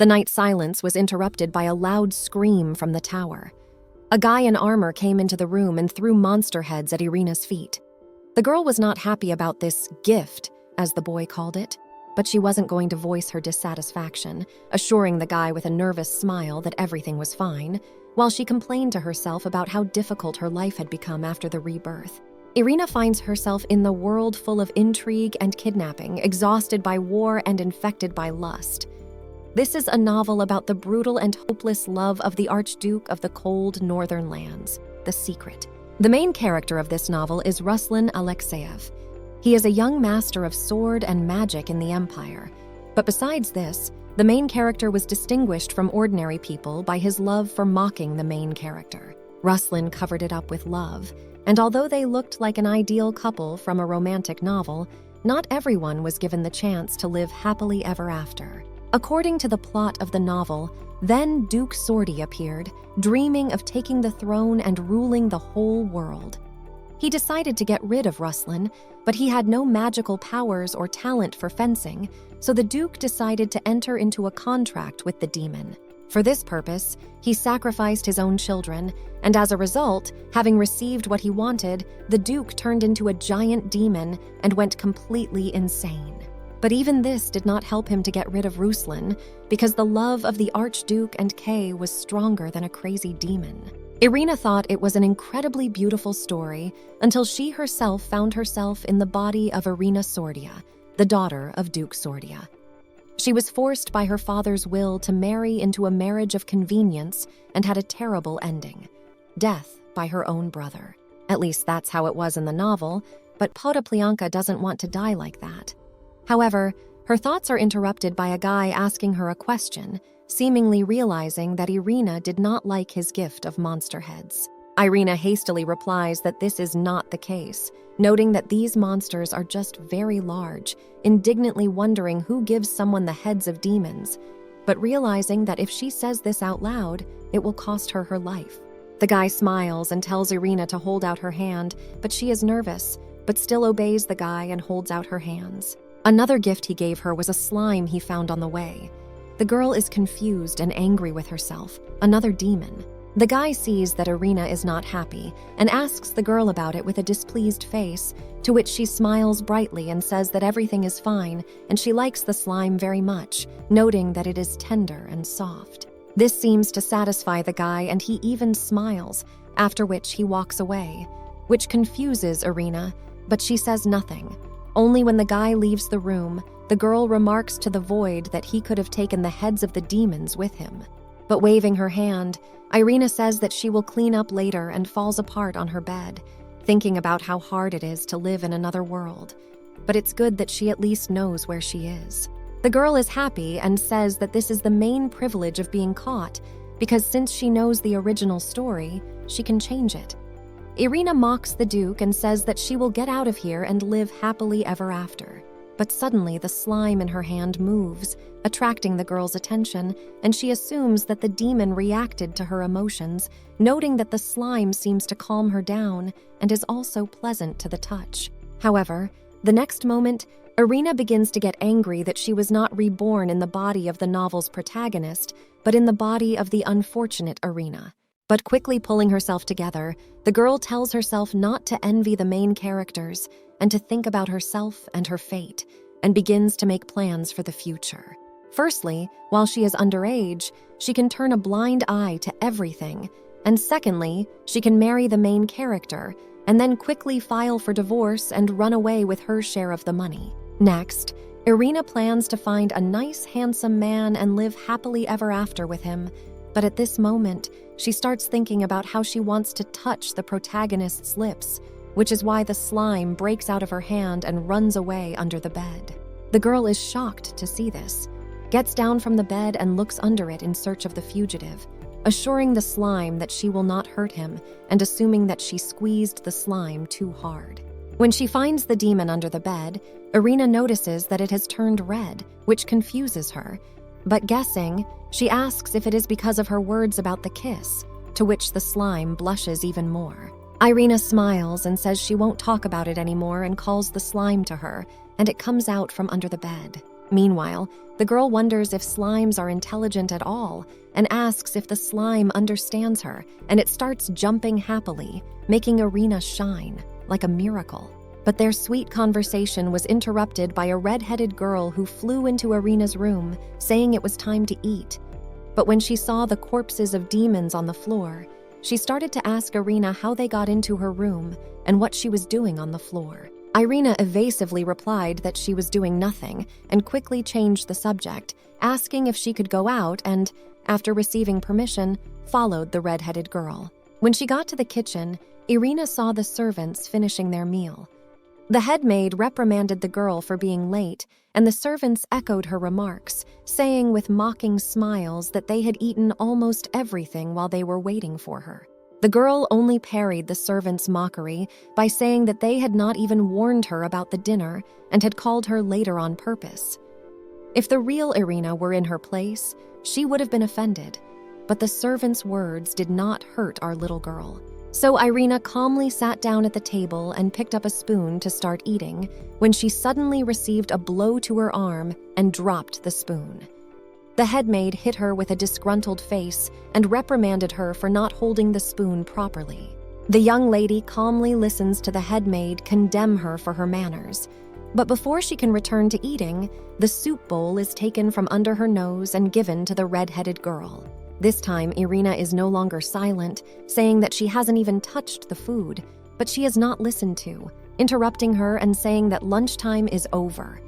The night's silence was interrupted by a loud scream from the tower. A guy in armor came into the room and threw monster heads at Irina's feet. The girl was not happy about this gift, as the boy called it, but she wasn't going to voice her dissatisfaction, assuring the guy with a nervous smile that everything was fine, while she complained to herself about how difficult her life had become after the rebirth. Irina finds herself in the world full of intrigue and kidnapping, exhausted by war and infected by lust. This is a novel about the brutal and hopeless love of the Archduke of the cold northern lands, The Secret. The main character of this novel is Ruslan Alexeyev. He is a young master of sword and magic in the Empire. But besides this, the main character was distinguished from ordinary people by his love for mocking the main character. Ruslan covered it up with love, and although they looked like an ideal couple from a romantic novel, not everyone was given the chance to live happily ever after. According to the plot of the novel, then Duke Sordi appeared, dreaming of taking the throne and ruling the whole world. He decided to get rid of Ruslan, but he had no magical powers or talent for fencing, so the Duke decided to enter into a contract with the demon. For this purpose, he sacrificed his own children, and as a result, having received what he wanted, the Duke turned into a giant demon and went completely insane. But even this did not help him to get rid of Ruslan, because the love of the Archduke and Kay was stronger than a crazy demon. Irina thought it was an incredibly beautiful story until she herself found herself in the body of Irina Sordia, the daughter of Duke Sordia. She was forced by her father's will to marry into a marriage of convenience and had a terrible ending: death by her own brother. At least that's how it was in the novel, but Podoplianka doesn't want to die like that. However, her thoughts are interrupted by a guy asking her a question, seemingly realizing that Irina did not like his gift of monster heads. Irina hastily replies that this is not the case, noting that these monsters are just very large, indignantly wondering who gives someone the heads of demons, but realizing that if she says this out loud, it will cost her her life. The guy smiles and tells Irina to hold out her hand, but she is nervous, but still obeys the guy and holds out her hands. Another gift he gave her was a slime he found on the way. The girl is confused and angry with herself, another demon. The guy sees that Irina is not happy and asks the girl about it with a displeased face, to which she smiles brightly and says that everything is fine and she likes the slime very much, noting that it is tender and soft. This seems to satisfy the guy and he even smiles, after which he walks away, which confuses Irina, but she says nothing. Only when the guy leaves the room, the girl remarks to the void that he could have taken the heads of the demons with him. But waving her hand, Irina says that she will clean up later and falls apart on her bed, thinking about how hard it is to live in another world. But it's good that she at least knows where she is. The girl is happy and says that this is the main privilege of being caught, because since she knows the original story, she can change it. Irina mocks the Duke and says that she will get out of here and live happily ever after. But suddenly the slime in her hand moves, attracting the girl's attention, and she assumes that the demon reacted to her emotions, noting that the slime seems to calm her down and is also pleasant to the touch. However, the next moment, Irina begins to get angry that she was not reborn in the body of the novel's protagonist, but in the body of the unfortunate Irina. But quickly pulling herself together, the girl tells herself not to envy the main characters and to think about herself and her fate, and begins to make plans for the future. Firstly, while she is underage, she can turn a blind eye to everything, and secondly, she can marry the main character, and then quickly file for divorce and run away with her share of the money. Next, Irina plans to find a nice, handsome man and live happily ever after with him, but at this moment, she starts thinking about how she wants to touch the protagonist's lips, which is why the slime breaks out of her hand and runs away under the bed. The girl is shocked to see this, gets down from the bed and looks under it in search of the fugitive, assuring the slime that she will not hurt him and assuming that she squeezed the slime too hard. When she finds the demon under the bed, Irina notices that it has turned red, which confuses her, but guessing, she asks if it is because of her words about the kiss, to which the slime blushes even more. Irina smiles and says she won't talk about it anymore and calls the slime to her, and it comes out from under the bed. Meanwhile, the girl wonders if slimes are intelligent at all and asks if the slime understands her, and it starts jumping happily, making Irina shine like a miracle. But their sweet conversation was interrupted by a red-headed girl who flew into Irina's room, saying it was time to eat. But when she saw the corpses of demons on the floor, she started to ask Irina how they got into her room and what she was doing on the floor. Irina evasively replied that she was doing nothing and quickly changed the subject, asking if she could go out and, after receiving permission, followed the red-headed girl. When she got to the kitchen, Irina saw the servants finishing their meal. The head maid reprimanded the girl for being late, and the servants echoed her remarks, saying with mocking smiles that they had eaten almost everything while they were waiting for her. The girl only parried the servants' mockery by saying that they had not even warned her about the dinner and had called her later on purpose. If the real Irina were in her place, she would have been offended, but the servants' words did not hurt our little girl. So Irina calmly sat down at the table and picked up a spoon to start eating when she suddenly received a blow to her arm and dropped the spoon. The head maid hit her with a disgruntled face and reprimanded her for not holding the spoon properly. The young lady calmly listens to the head maid condemn her for her manners. But before she can return to eating, the soup bowl is taken from under her nose and given to the red-headed girl. This time, Irina is no longer silent, saying that she hasn't even touched the food, but she is not listened to, interrupting her and saying that lunchtime is over.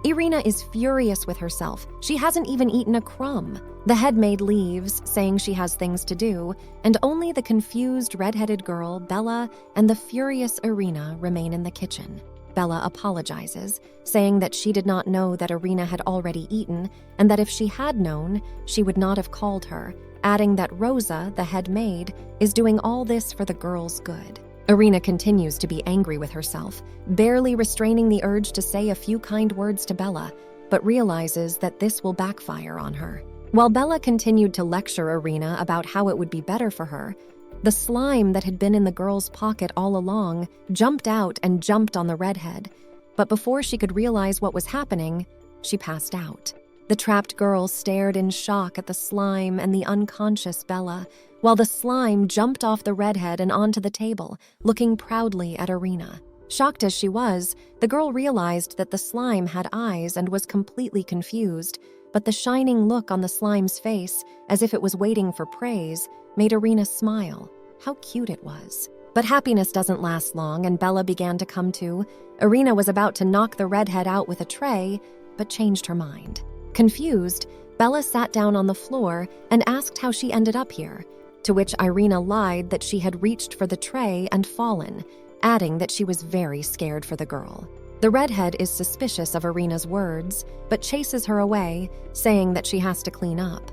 Irina is furious with herself. She hasn't even eaten a crumb. The head maid leaves, saying she has things to do, and only the confused red-headed girl, Bella, and the furious Irina remain in the kitchen. Bella apologizes, saying that she did not know that Irina had already eaten, and that if she had known, she would not have called her, adding that Rosa, the head maid, is doing all this for the girl's good. Irina continues to be angry with herself, barely restraining the urge to say a few kind words to Bella, but realizes that this will backfire on her. While Bella continued to lecture Irina about how it would be better for her, the slime that had been in the girl's pocket all along jumped out and jumped on the redhead, but before she could realize what was happening, she passed out. The trapped girl stared in shock at the slime and the unconscious Bella, while the slime jumped off the redhead and onto the table, looking proudly at Irina. Shocked as she was, the girl realized that the slime had eyes and was completely confused, but the shining look on the slime's face, as if it was waiting for praise, made Irina smile. How cute it was. But happiness doesn't last long, and Bella began to come to. Irina was about to knock the redhead out with a tray, but changed her mind. Confused, Bella sat down on the floor and asked how she ended up here, to which Irina lied that she had reached for the tray and fallen, adding that she was very scared for the girl. The redhead is suspicious of Irina's words, but chases her away, saying that she has to clean up.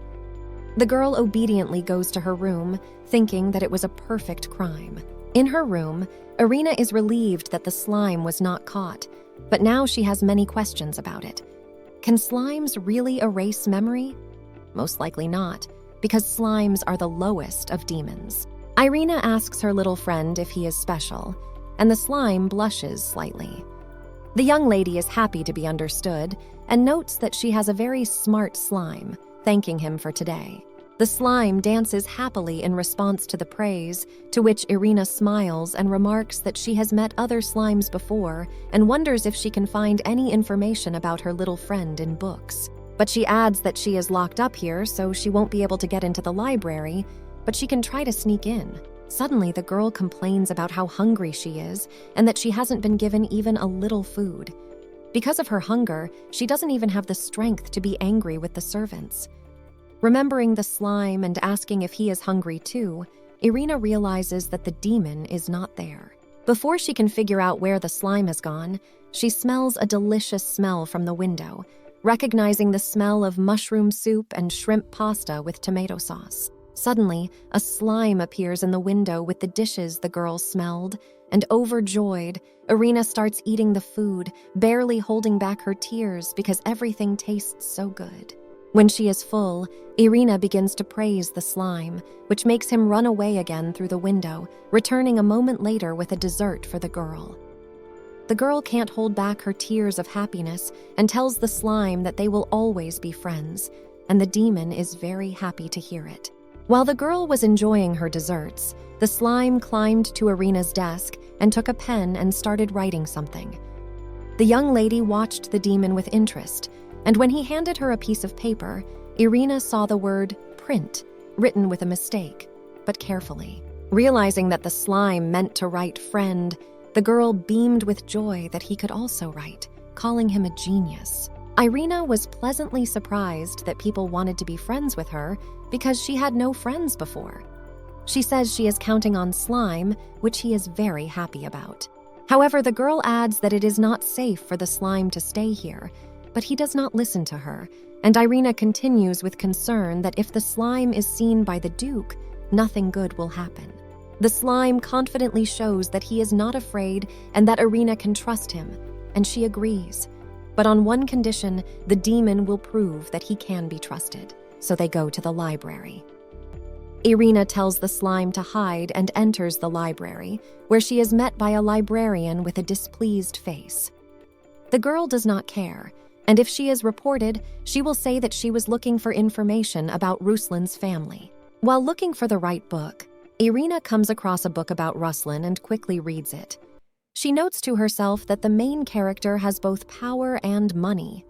The girl obediently goes to her room, thinking that it was a perfect crime. In her room, Irina is relieved that the slime was not caught, but now she has many questions about it. Can slimes really erase memory? Most likely not, because slimes are the lowest of demons. Irina asks her little friend if he is special, and the slime blushes slightly. The young lady is happy to be understood and notes that she has a very smart slime, thanking him for today. The slime dances happily in response to the praise, to which Irina smiles and remarks that she has met other slimes before and wonders if she can find any information about her little friend in books. But she adds that she is locked up here, so she won't be able to get into the library, but she can try to sneak in. Suddenly, the girl complains about how hungry she is and that she hasn't been given even a little food. Because of her hunger, she doesn't even have the strength to be angry with the servants. Remembering the slime and asking if he is hungry too, Irina realizes that the demon is not there. Before she can figure out where the slime has gone, she smells a delicious smell from the window, recognizing the smell of mushroom soup and shrimp pasta with tomato sauce. Suddenly, a slime appears in the window with the dishes the girl smelled, and overjoyed, Irina starts eating the food, barely holding back her tears because everything tastes so good. When she is full, Irina begins to praise the slime, which makes him run away again through the window, returning a moment later with a dessert for the girl. The girl can't hold back her tears of happiness and tells the slime that they will always be friends, and the demon is very happy to hear it. While the girl was enjoying her desserts, the slime climbed to Irina's desk and took a pen and started writing something. The young lady watched the demon with interest, and when he handed her a piece of paper, Irina saw the word print written with a mistake, but carefully. Realizing that the slime meant to write friend, the girl beamed with joy that he could also write, calling him a genius. Irina was pleasantly surprised that people wanted to be friends with her because she had no friends before. She says she is counting on slime, which he is very happy about. However, the girl adds that it is not safe for the slime to stay here, but he does not listen to her, and Irina continues with concern that if the slime is seen by the Duke, nothing good will happen. The slime confidently shows that he is not afraid and that Irina can trust him, and she agrees. But on one condition, the demon will prove that he can be trusted, so they go to the library. Irina tells the slime to hide and enters the library, where she is met by a librarian with a displeased face. The girl does not care, and if she is reported, she will say that she was looking for information about Ruslan's family. While looking for the right book, Irina comes across a book about Ruslan and quickly reads it. She notes to herself that the main character has both power and money.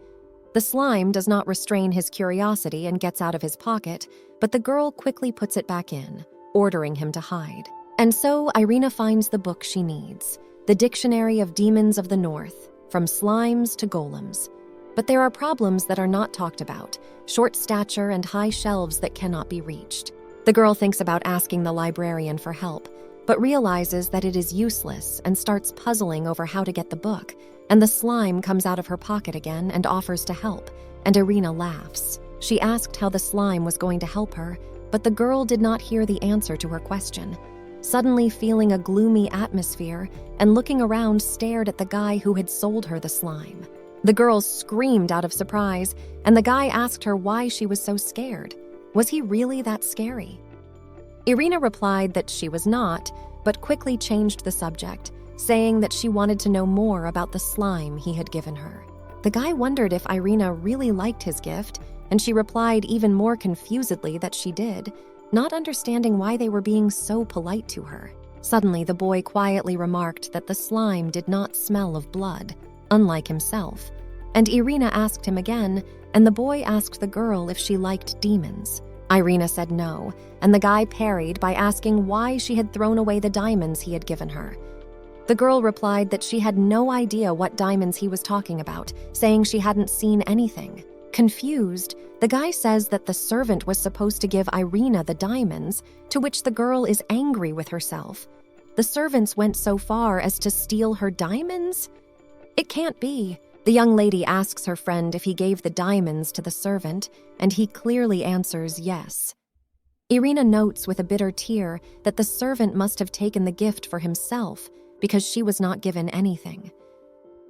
The slime does not restrain his curiosity and gets out of his pocket, but the girl quickly puts it back in, ordering him to hide. And so Irina finds the book she needs, the Dictionary of Demons of the North, from slimes to golems. But there are problems that are not talked about, short stature and high shelves that cannot be reached. The girl thinks about asking the librarian for help, but realizes that it is useless and starts puzzling over how to get the book, and the slime comes out of her pocket again and offers to help, and Irina laughs. She asked how the slime was going to help her, but the girl did not hear the answer to her question. Suddenly feeling a gloomy atmosphere and looking around, stared at the guy who had sold her the slime. The girl screamed out of surprise, and the guy asked her why she was so scared. Was he really that scary? Irina replied that she was not, but quickly changed the subject, saying that she wanted to know more about the slime he had given her. The guy wondered if Irina really liked his gift, and she replied even more confusedly that she did, not understanding why they were being so polite to her. Suddenly, the boy quietly remarked that the slime did not smell of blood, unlike himself, and Irina asked him again, and the boy asked the girl if she liked demons. Irina said no, and the guy parried by asking why she had thrown away the diamonds he had given her. The girl replied that she had no idea what diamonds he was talking about, saying she hadn't seen anything. Confused, the guy says that the servant was supposed to give Irina the diamonds, to which the girl is angry with herself. The servants went so far as to steal her diamonds? It can't be. The young lady asks her friend if he gave the diamonds to the servant, and he clearly answers yes. Irina notes with a bitter tear that the servant must have taken the gift for himself because she was not given anything.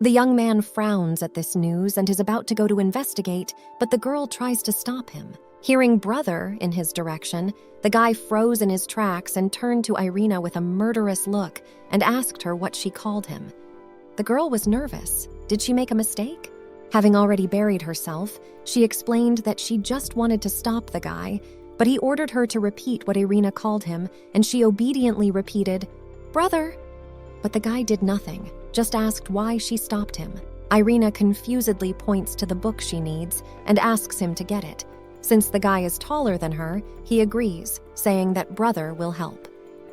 The young man frowns at this news and is about to go to investigate, but the girl tries to stop him. Hearing brother in his direction, the guy froze in his tracks and turned to Irina with a murderous look and asked her what she called him. The girl was nervous. Did she make a mistake? Having already buried herself, she explained that she just wanted to stop the guy, but he ordered her to repeat what Irina called him, and she obediently repeated, "Brother." But the guy did nothing, just asked why she stopped him. Irina confusedly points to the book she needs and asks him to get it. Since the guy is taller than her, he agrees, saying that brother will help.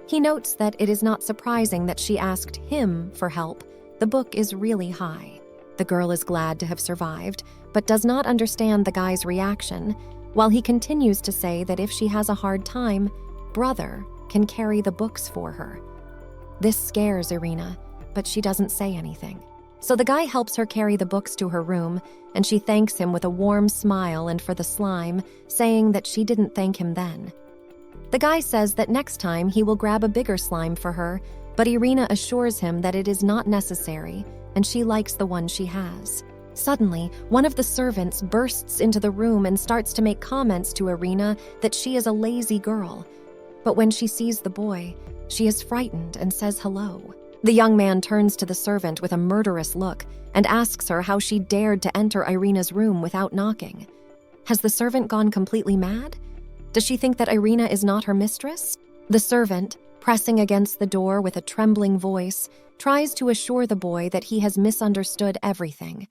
He notes that it is not surprising that she asked him for help. The book is really high. The girl is glad to have survived, but does not understand the guy's reaction, while he continues to say that if she has a hard time, brother can carry the books for her. This scares Irina, but she doesn't say anything. So the guy helps her carry the books to her room, and she thanks him with a warm smile and for the slime, saying that she didn't thank him then. The guy says that next time he will grab a bigger slime for her, but Irina assures him that it is not necessary, and she likes the one she has. Suddenly, one of the servants bursts into the room and starts to make comments to Irina that she is a lazy girl. But when she sees the boy, she is frightened and says hello. The young man turns to the servant with a murderous look and asks her how she dared to enter Irina's room without knocking. Has the servant gone completely mad? Does she think that Irina is not her mistress? The servant, pressing against the door with a trembling voice, tries to assure the boy that he has misunderstood everything.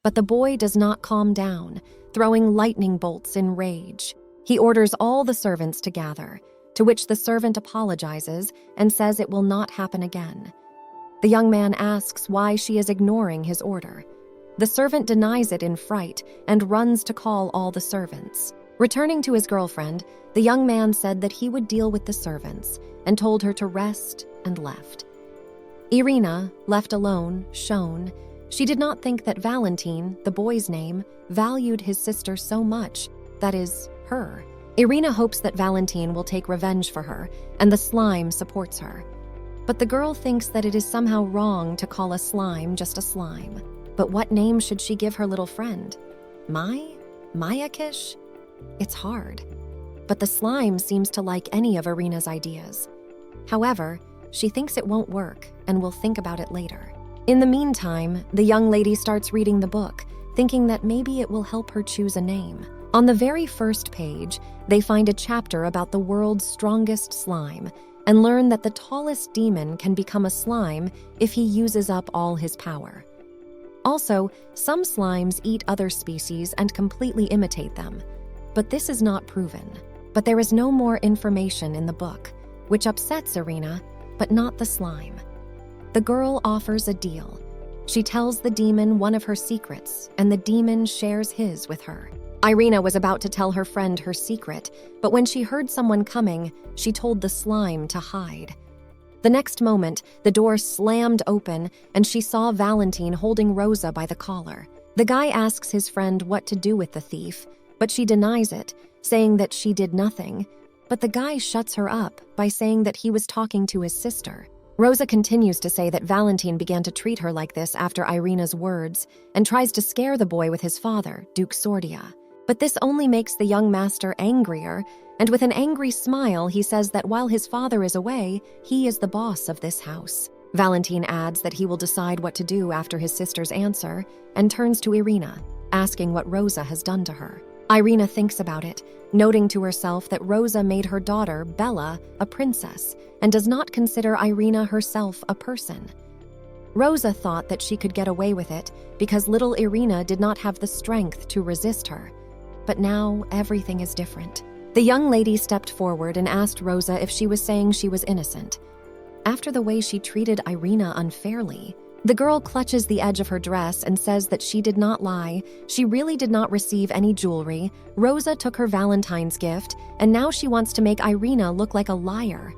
But the boy does not calm down, throwing lightning bolts in rage. He orders all the servants to gather, to which the servant apologizes and says it will not happen again. The young man asks why she is ignoring his order. The servant denies it in fright and runs to call all the servants. Returning to his girlfriend, the young man said that he would deal with the servants and told her to rest and left. Irina, left alone, shone. She did not think that Valentine, the boy's name, valued his sister so much, that is, her. Irina hopes that Valentine will take revenge for her, and the slime supports her. But the girl thinks that it is somehow wrong to call a slime just a slime. But what name should she give her little friend? Mayakish? It's hard. But the slime seems to like any of Irina's ideas. However, she thinks it won't work and will think about it later. In the meantime, the young lady starts reading the book, thinking that maybe it will help her choose a name. On the very first page, they find a chapter about the world's strongest slime and learn that the tallest demon can become a slime if he uses up all his power. Also, some slimes eat other species and completely imitate them, but this is not proven. But there is no more information in the book, which upsets Irina, but not the slime. The girl offers a deal. She tells the demon one of her secrets, and the demon shares his with her. Irina was about to tell her friend her secret, but when she heard someone coming, she told the slime to hide. The next moment, the door slammed open, and she saw Valentine holding Rosa by the collar. The guy asks his friend what to do with the thief, but she denies it, saying that she did nothing. But the guy shuts her up by saying that he was talking to his sister. Rosa continues to say that Valentine began to treat her like this after Irina's words and tries to scare the boy with his father, Duke Sordia. But this only makes the young master angrier, and with an angry smile, he says that while his father is away, he is the boss of this house. Valentine adds that he will decide what to do after his sister's answer and turns to Irina, asking what Rosa has done to her. Irina thinks about it, noting to herself that Rosa made her daughter, Bella, a princess, and does not consider Irina herself a person. Rosa thought that she could get away with it because little Irina did not have the strength to resist her. But now everything is different. The young lady stepped forward and asked Rosa if she was saying she was innocent. After the way she treated Irina unfairly, the girl clutches the edge of her dress and says that she did not lie, she really did not receive any jewelry, Rosa took her Valentine's gift, and now she wants to make Irina look like a liar.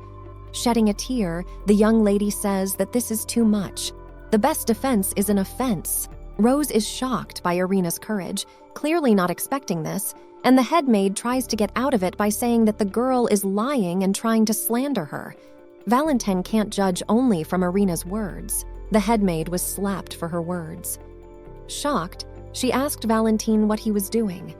Shedding a tear, the young lady says that this is too much. The best defense is an offense. Rose is shocked by Irina's courage, clearly not expecting this, and the headmaid tries to get out of it by saying that the girl is lying and trying to slander her. Valentine can't judge only from Irina's words. The headmaid was slapped for her words. Shocked, she asked Valentine what he was doing,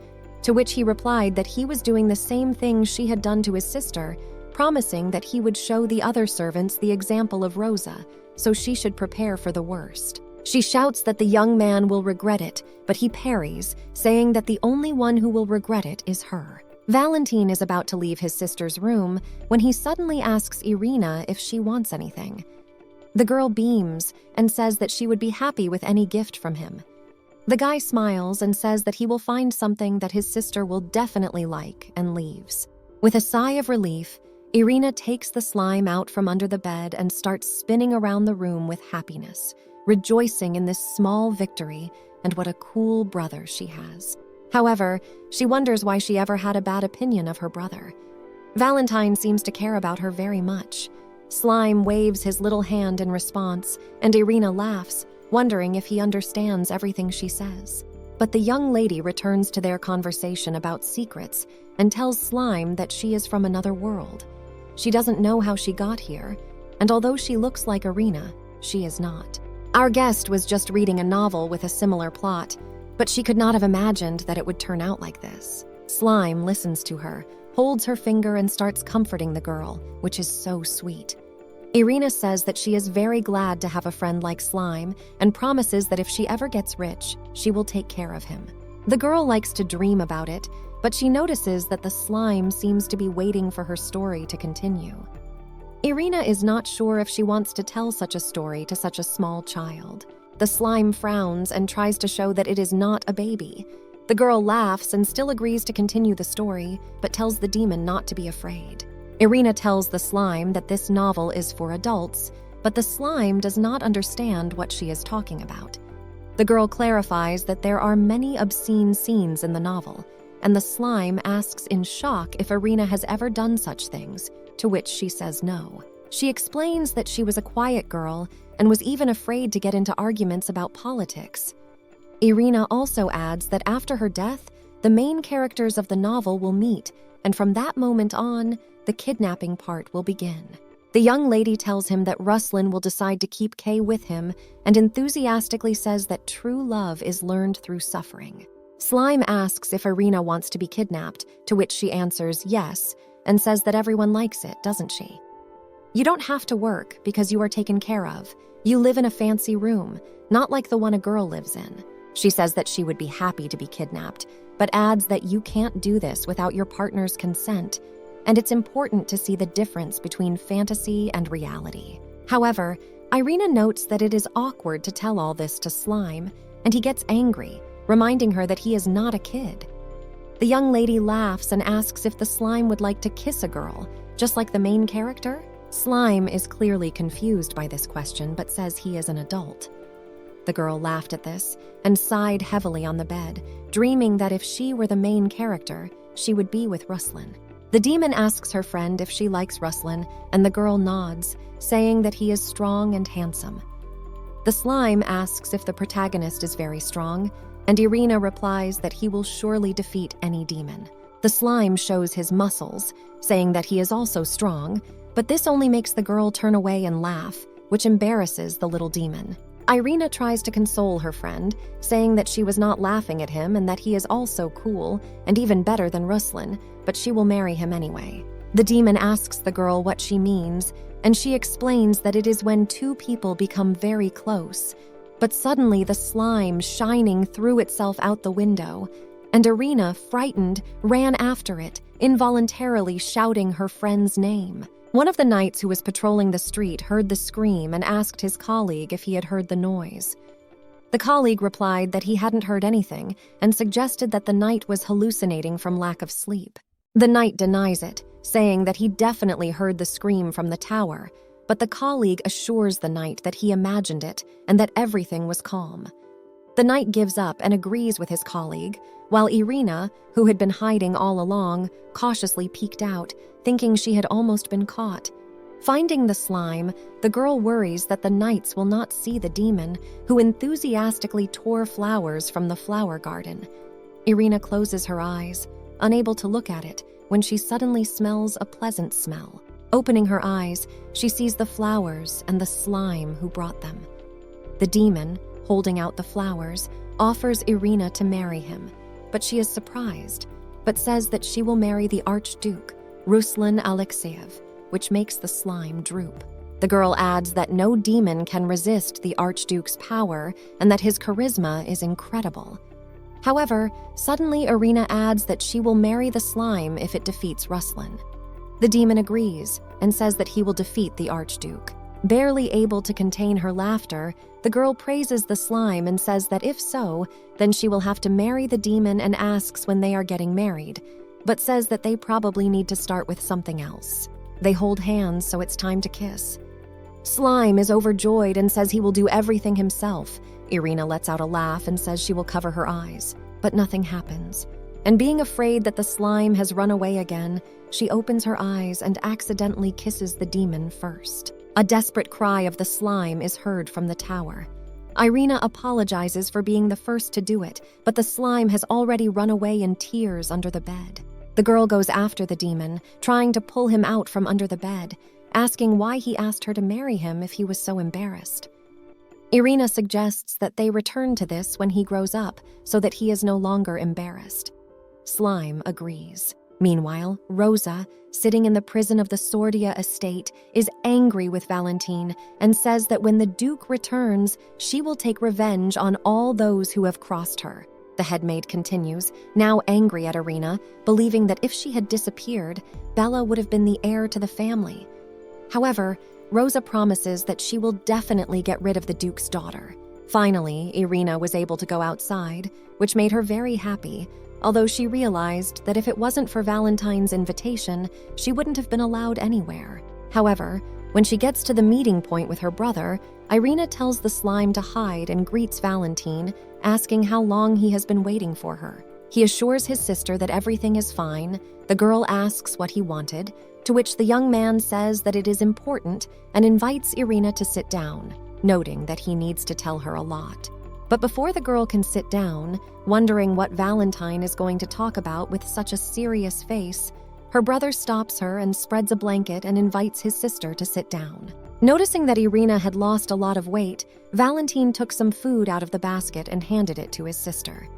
to which he replied that he was doing the same thing she had done to his sister, promising that he would show the other servants the example of Rosa, so she should prepare for the worst. She shouts that the young man will regret it, but he parries, saying that the only one who will regret it is her. Valentine is about to leave his sister's room when he suddenly asks Irina if she wants anything. The girl beams and says that she would be happy with any gift from him. The guy smiles and says that he will find something that his sister will definitely like and leaves. With a sigh of relief, Irina takes the slime out from under the bed and starts spinning around the room with happiness, rejoicing in this small victory and what a cool brother she has. However, she wonders why she ever had a bad opinion of her brother. Valentine seems to care about her very much. Slime waves his little hand in response, and Irina laughs, wondering if he understands everything she says. But the young lady returns to their conversation about secrets and tells Slime that she is from another world. She doesn't know how she got here, and although she looks like Irina, she is not. Our guest was just reading a novel with a similar plot, but she could not have imagined that it would turn out like this. Slime listens to her, holds her finger and starts comforting the girl, which is so sweet. Irina says that she is very glad to have a friend like Slime and promises that if she ever gets rich, she will take care of him. The girl likes to dream about it, but she notices that the slime seems to be waiting for her story to continue. Irina is not sure if she wants to tell such a story to such a small child. The slime frowns and tries to show that it is not a baby. The girl laughs and still agrees to continue the story, but tells the demon not to be afraid. Irina tells the slime that this novel is for adults, but the slime does not understand what she is talking about. The girl clarifies that there are many obscene scenes in the novel, and the slime asks in shock if Irina has ever done such things, to which she says no. She explains that she was a quiet girl and was even afraid to get into arguments about politics. Irina also adds that after her death, the main characters of the novel will meet, and from that moment on, the kidnapping part will begin. The young lady tells him that Ruslan will decide to keep Kay with him and enthusiastically says that true love is learned through suffering. Slime asks if Irina wants to be kidnapped, to which she answers yes, and says that everyone likes it, doesn't she? You don't have to work because you are taken care of. You live in a fancy room, not like the one a girl lives in. She says that she would be happy to be kidnapped, but adds that you can't do this without your partner's consent, and it's important to see the difference between fantasy and reality. However, Irina notes that it is awkward to tell all this to Slime, and he gets angry, reminding her that he is not a kid. The young lady laughs and asks if the slime would like to kiss a girl, just like the main character. Slime is clearly confused by this question, but says he is an adult. The girl laughed at this and sighed heavily on the bed, dreaming that if she were the main character, she would be with Ruslan. The demon asks her friend if she likes Ruslan, and the girl nods, saying that he is strong and handsome. The slime asks if the protagonist is very strong, and Irina replies that he will surely defeat any demon. The slime shows his muscles, saying that he is also strong, but this only makes the girl turn away and laugh, which embarrasses the little demon. Irina tries to console her friend, saying that she was not laughing at him and that he is also cool and even better than Ruslan, but she will marry him anyway. The demon asks the girl what she means, and she explains that it is when two people become very close. But suddenly the slime shining threw itself out the window, and Irina, frightened, ran after it, involuntarily shouting her friend's name. One of the knights who was patrolling the street heard the scream and asked his colleague if he had heard the noise. The colleague replied that he hadn't heard anything and suggested that the knight was hallucinating from lack of sleep. The knight denies it, saying that he definitely heard the scream from the tower, but the colleague assures the knight that he imagined it and that everything was calm. The knight gives up and agrees with his colleague, while Irina, who had been hiding all along, cautiously peeked out, thinking she had almost been caught. Finding the slime, the girl worries that the knights will not see the demon, who enthusiastically tore flowers from the flower garden. Irina closes her eyes, unable to look at it, when she suddenly smells a pleasant smell. Opening her eyes, she sees the flowers and the slime who brought them. The demon, holding out the flowers, offers Irina to marry him, but she is surprised, but says that she will marry the Archduke, Ruslan Alexeyev, which makes the slime droop. The girl adds that no demon can resist the Archduke's power and that his charisma is incredible. However, suddenly Irina adds that she will marry the slime if it defeats Ruslan. The demon agrees and says that he will defeat the Archduke. Barely able to contain her laughter, the girl praises the slime and says that if so, then she will have to marry the demon and asks when they are getting married, but says that they probably need to start with something else. They hold hands, so it's time to kiss. Slime is overjoyed and says he will do everything himself. Irina lets out a laugh and says she will cover her eyes, but nothing happens. And being afraid that the slime has run away again, she opens her eyes and accidentally kisses the demon first. A desperate cry of the slime is heard from the tower. Irina apologizes for being the first to do it, but the slime has already run away in tears under the bed. The girl goes after the demon, trying to pull him out from under the bed, asking why he asked her to marry him if he was so embarrassed. Irina suggests that they return to this when he grows up, so that he is no longer embarrassed. Slime agrees. Meanwhile, Rosa, sitting in the prison of the Sordia estate, is angry with Valentine and says that when the Duke returns, she will take revenge on all those who have crossed her. The headmaid continues, now angry at Irina, believing that if she had disappeared, Bella would have been the heir to the family. However, Rosa promises that she will definitely get rid of the Duke's daughter. Finally, Irina was able to go outside, which made her very happy, although she realized that if it wasn't for Valentine's invitation, she wouldn't have been allowed anywhere. However, when she gets to the meeting point with her brother, Irina tells the slime to hide and greets Valentine, asking how long he has been waiting for her. He assures his sister that everything is fine. The girl asks what he wanted, to which the young man says that it is important and invites Irina to sit down, noting that he needs to tell her a lot. But before the girl can sit down, wondering what Valentine is going to talk about with such a serious face, her brother stops her and spreads a blanket and invites his sister to sit down. Noticing that Irina had lost a lot of weight, Valentine took some food out of the basket and handed it to his sister.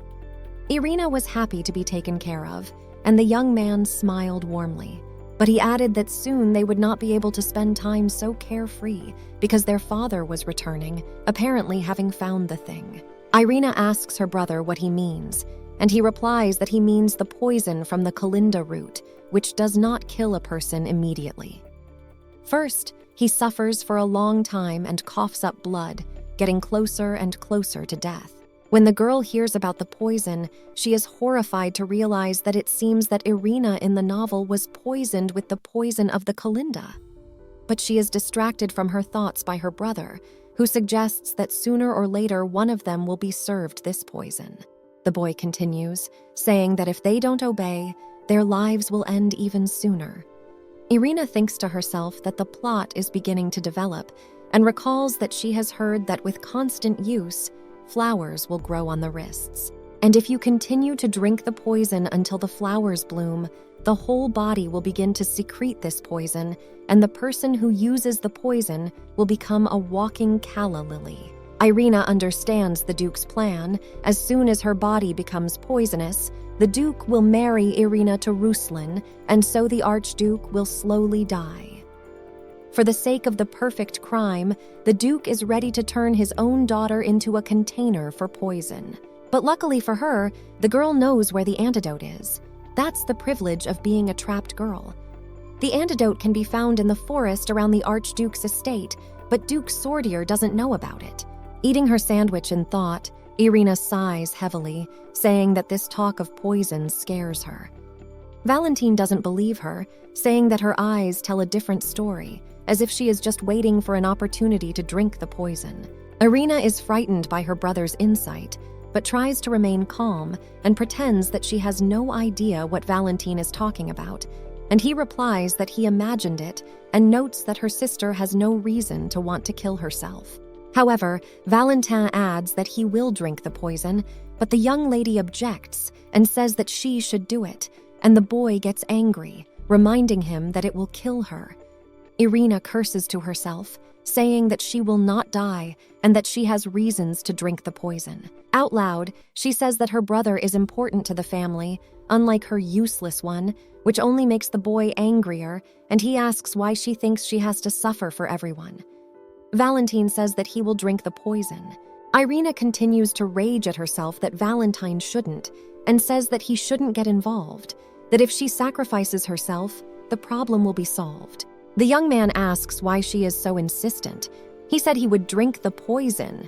Irina was happy to be taken care of, and the young man smiled warmly. But he added that soon they would not be able to spend time so carefree because their father was returning, apparently having found the thing. Irina asks her brother what he means, and he replies that he means the poison from the Kalinda root, which does not kill a person immediately. First, he suffers for a long time and coughs up blood, getting closer and closer to death. When the girl hears about the poison, she is horrified to realize that it seems that Irina in the novel was poisoned with the poison of the Kalinda. But she is distracted from her thoughts by her brother, who suggests that sooner or later one of them will be served this poison. The boy continues, saying that if they don't obey, their lives will end even sooner. Irina thinks to herself that the plot is beginning to develop and recalls that she has heard that with constant use, flowers will grow on the wrists. And if you continue to drink the poison until the flowers bloom, the whole body will begin to secrete this poison, and the person who uses the poison will become a walking calla lily. Irina understands the Duke's plan. As soon as her body becomes poisonous, the Duke will marry Irina to Ruslan, and so the Archduke will slowly die. For the sake of the perfect crime, the Duke is ready to turn his own daughter into a container for poison. But luckily for her, the girl knows where the antidote is. That's the privilege of being a trapped girl. The antidote can be found in the forest around the Archduke's estate, but Duke Sordier doesn't know about it. Eating her sandwich in thought, Irina sighs heavily, saying that this talk of poison scares her. Valentine doesn't believe her, saying that her eyes tell a different story, as if she is just waiting for an opportunity to drink the poison. Irina is frightened by her brother's insight, but tries to remain calm and pretends that she has no idea what Valentine is talking about, and he replies that he imagined it and notes that her sister has no reason to want to kill herself. However, Valentin adds that he will drink the poison, but the young lady objects and says that she should do it, and the boy gets angry, reminding him that it will kill her. Irina curses to herself, saying that she will not die and that she has reasons to drink the poison. Out loud, she says that her brother is important to the family, unlike her useless one, which only makes the boy angrier, and he asks why she thinks she has to suffer for everyone. Valentine says that he will drink the poison. Irina continues to rage at herself that Valentine shouldn't, and says that he shouldn't get involved, that if she sacrifices herself, the problem will be solved. The young man asks why she is so insistent. He said he would drink the poison.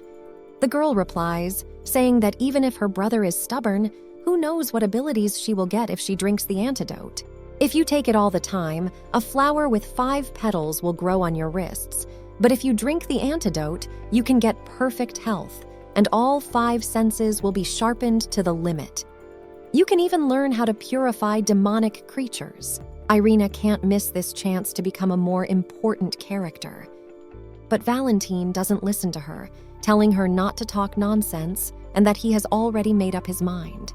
The girl replies, saying that even if her brother is stubborn, who knows what abilities she will get if she drinks the antidote. If you take it all the time, a flower with 5 petals will grow on your wrists. But if you drink the antidote, you can get perfect health, and all 5 senses will be sharpened to the limit. You can even learn how to purify demonic creatures. Irina can't miss this chance to become a more important character. But Valentine doesn't listen to her, telling her not to talk nonsense and that he has already made up his mind.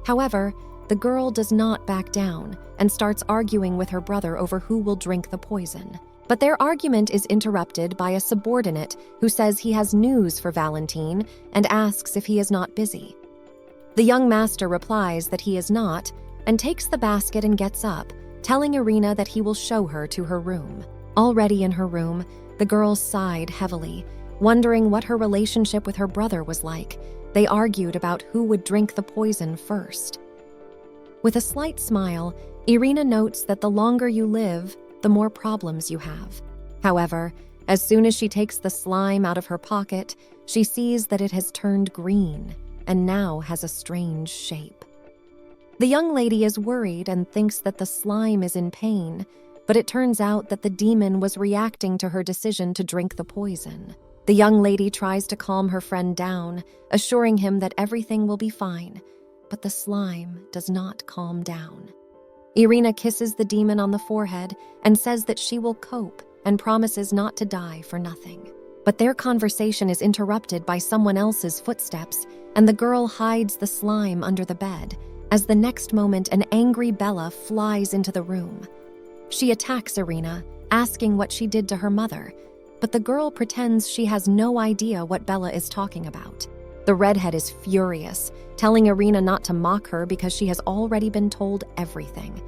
However, the girl does not back down and starts arguing with her brother over who will drink the poison. But their argument is interrupted by a subordinate who says he has news for Valentine and asks if he is not busy. The young master replies that he is not, and takes the basket and gets up, telling Irina that he will show her to her room. Already in her room, the girl sighed heavily, wondering what her relationship with her brother was like. They argued about who would drink the poison first. With a slight smile, Irina notes that the longer you live, the more problems you have. However, as soon as she takes the slime out of her pocket, she sees that it has turned green and now has a strange shape. The young lady is worried and thinks that the slime is in pain, but it turns out that the demon was reacting to her decision to drink the poison. The young lady tries to calm her friend down, assuring him that everything will be fine, but the slime does not calm down. Irina kisses the demon on the forehead and says that she will cope and promises not to die for nothing. But their conversation is interrupted by someone else's footsteps, and the girl hides the slime under the bed, as the next moment an angry Bella flies into the room. She attacks Irina, asking what she did to her mother, but the girl pretends she has no idea what Bella is talking about. The redhead is furious, telling Irina not to mock her because she has already been told everything.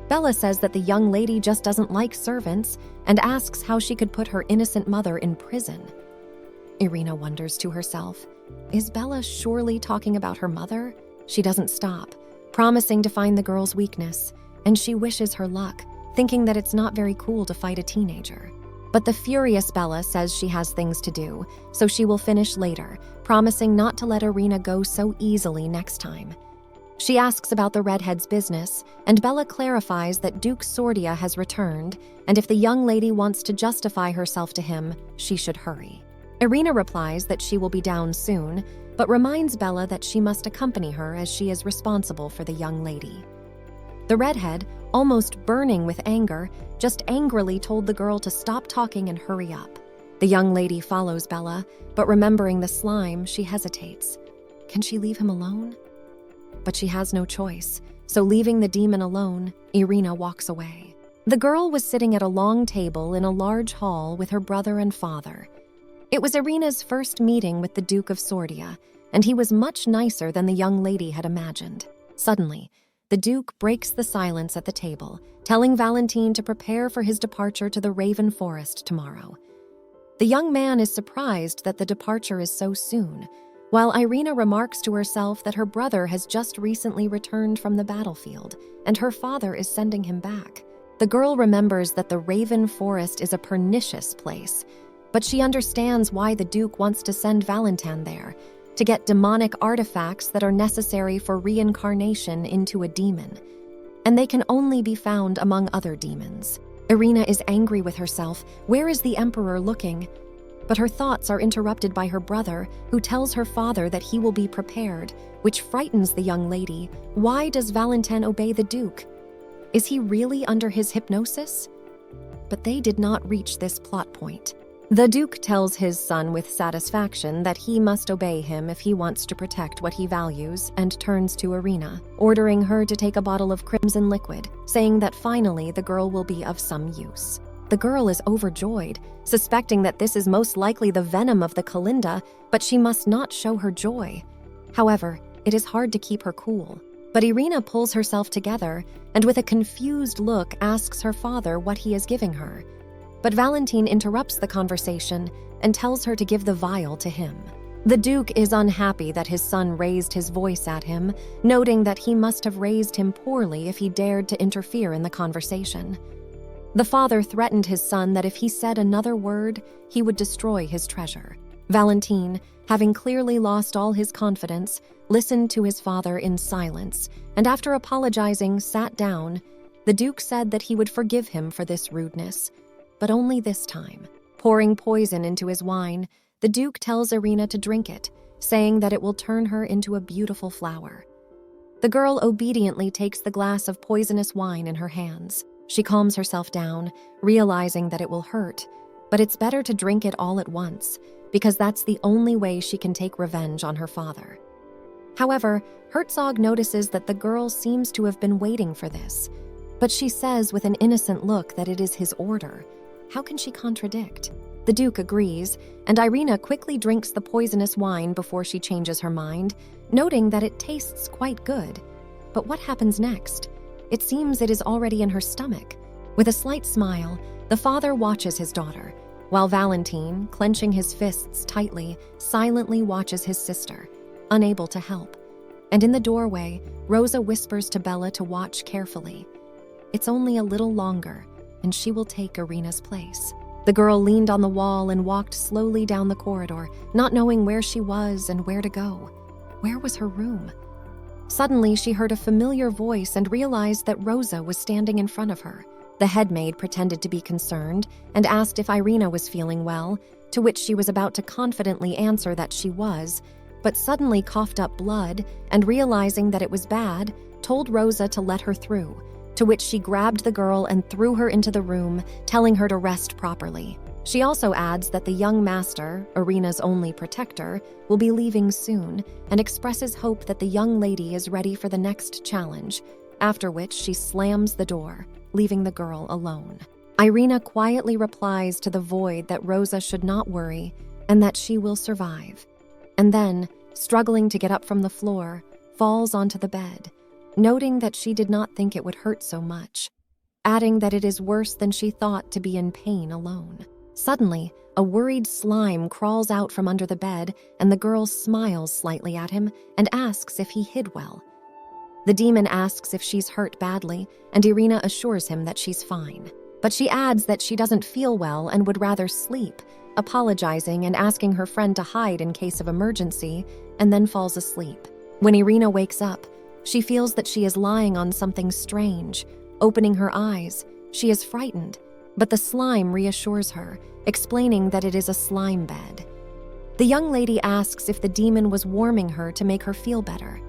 Bella says that the young lady just doesn't like servants and asks how she could put her innocent mother in prison. Irina wonders to herself, is Bella surely talking about her mother? She doesn't stop, promising to find the girl's weakness, and she wishes her luck, thinking that it's not very cool to fight a teenager. But the furious Bella says she has things to do, so she will finish later, promising not to let Irina go so easily next time. She asks about the redhead's business, and Bella clarifies that Duke Sordia has returned, and if the young lady wants to justify herself to him, she should hurry. Irina replies that she will be down soon, but reminds Bella that she must accompany her as she is responsible for the young lady. The redhead, almost burning with anger, just angrily told the girl to stop talking and hurry up. The young lady follows Bella, but remembering the slime, she hesitates. Can she leave him alone? But she has no choice, so leaving the demon alone, Irina walks away. The girl was sitting at a long table in a large hall with her brother and father. It was Irina's first meeting with the Duke of Sordia, and he was much nicer than the young lady had imagined. Suddenly, the Duke breaks the silence at the table, telling Valentine to prepare for his departure to the Raven Forest tomorrow. The young man is surprised that the departure is so soon, while Irina remarks to herself that her brother has just recently returned from the battlefield, and her father is sending him back. The girl remembers that the Raven Forest is a pernicious place, but she understands why the Duke wants to send Valentine there, to get demonic artifacts that are necessary for reincarnation into a demon, and they can only be found among other demons. Irina is angry with herself. Where is the Emperor looking? But her thoughts are interrupted by her brother, who tells her father that he will be prepared, which frightens the young lady. Why does Valentine obey the Duke? Is he really under his hypnosis? But they did not reach this plot point. The Duke tells his son with satisfaction that he must obey him if he wants to protect what he values, and turns to Irina, ordering her to take a bottle of crimson liquid, saying that finally the girl will be of some use. The girl is overjoyed, suspecting that this is most likely the venom of the Kalinda, but she must not show her joy. However, it is hard to keep her cool. But Irina pulls herself together and with a confused look asks her father what he is giving her. But Valentine interrupts the conversation and tells her to give the vial to him. The Duke is unhappy that his son raised his voice at him, noting that he must have raised him poorly if he dared to interfere in the conversation. The father threatened his son that if he said another word, he would destroy his treasure. Valentine, having clearly lost all his confidence, listened to his father in silence, and after apologizing, sat down. The Duke said that he would forgive him for this rudeness, but only this time. Pouring poison into his wine, the Duke tells Irina to drink it, saying that it will turn her into a beautiful flower. The girl obediently takes the glass of poisonous wine in her hands. She calms herself down, realizing that it will hurt, but it's better to drink it all at once, because that's the only way she can take revenge on her father. However, Herzog notices that the girl seems to have been waiting for this, but she says with an innocent look that it is his order. How can she contradict? The Duke agrees, and Irina quickly drinks the poisonous wine before she changes her mind, noting that it tastes quite good. But what happens next? It seems it is already in her stomach. With a slight smile, the father watches his daughter, while Valentine, clenching his fists tightly, silently watches his sister, unable to help. And in the doorway, Rosa whispers to Bella to watch carefully. It's only a little longer, and she will take Irina's place. The girl leaned on the wall and walked slowly down the corridor, not knowing where she was and where to go. Where was her room? Suddenly, she heard a familiar voice and realized that Rosa was standing in front of her. The headmaid pretended to be concerned and asked if Irina was feeling well, to which she was about to confidently answer that she was, but suddenly coughed up blood and, realizing that it was bad, told Rosa to let her through, to which she grabbed the girl and threw her into the room, telling her to rest properly. She also adds that the young master, Irina's only protector, will be leaving soon and expresses hope that the young lady is ready for the next challenge, after which she slams the door, leaving the girl alone. Irina quietly replies to the void that Rosa should not worry and that she will survive. And then, struggling to get up from the floor, falls onto the bed, noting that she did not think it would hurt so much, adding that it is worse than she thought to be in pain alone. Suddenly, a worried slime crawls out from under the bed, and the girl smiles slightly at him and asks if he hid well. The demon asks if she's hurt badly, and Irina assures him that she's fine. But she adds that she doesn't feel well and would rather sleep, apologizing and asking her friend to hide in case of emergency, and then falls asleep. When Irina wakes up, she feels that she is lying on something strange. Opening her eyes, she is frightened, but the slime reassures her, explaining that it is a slime bed. The young lady asks if the demon was warming her to make her feel better.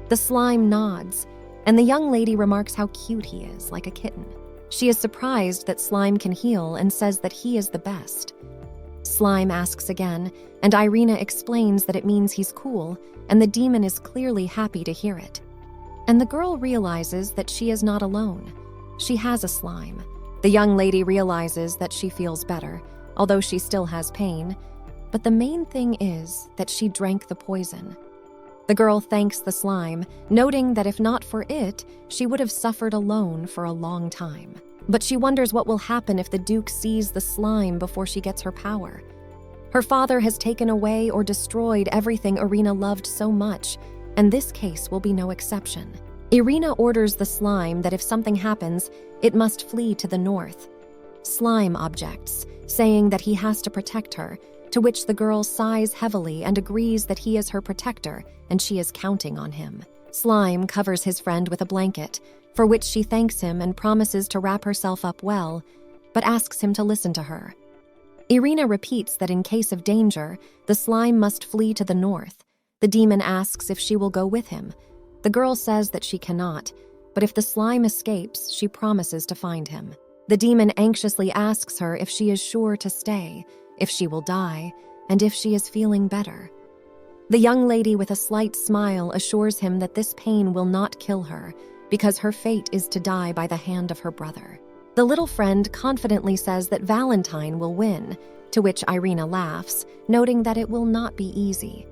The slime nods, and the young lady remarks how cute he is, like a kitten. She is surprised that slime can heal and says that he is the best. Slime asks again, and Irina explains that it means he's cool, and the demon is clearly happy to hear it. And the girl realizes that she is not alone. She has a slime. The young lady realizes that she feels better, although she still has pain. But the main thing is that she drank the poison. The girl thanks the slime, noting that if not for it, she would have suffered alone for a long time. But she wonders what will happen if the Duke sees the slime before she gets her power. Her father has taken away or destroyed everything Irina loved so much, and this case will be no exception. Irina orders the slime that if something happens, it must flee to the north. Slime objects, saying that he has to protect her, to which the girl sighs heavily and agrees that he is her protector and she is counting on him. Slime covers his friend with a blanket, for which she thanks him and promises to wrap herself up well, but asks him to listen to her. Irina repeats that in case of danger, the slime must flee to the north. The demon asks if she will go with him. The girl says that she cannot, but if the slime escapes, she promises to find him. The demon anxiously asks her if she is sure to stay, if she will die, and if she is feeling better. The young lady with a slight smile assures him that this pain will not kill her, because her fate is to die by the hand of her brother. The little friend confidently says that Valentine will win, to which Irina laughs, noting that it will not be easy.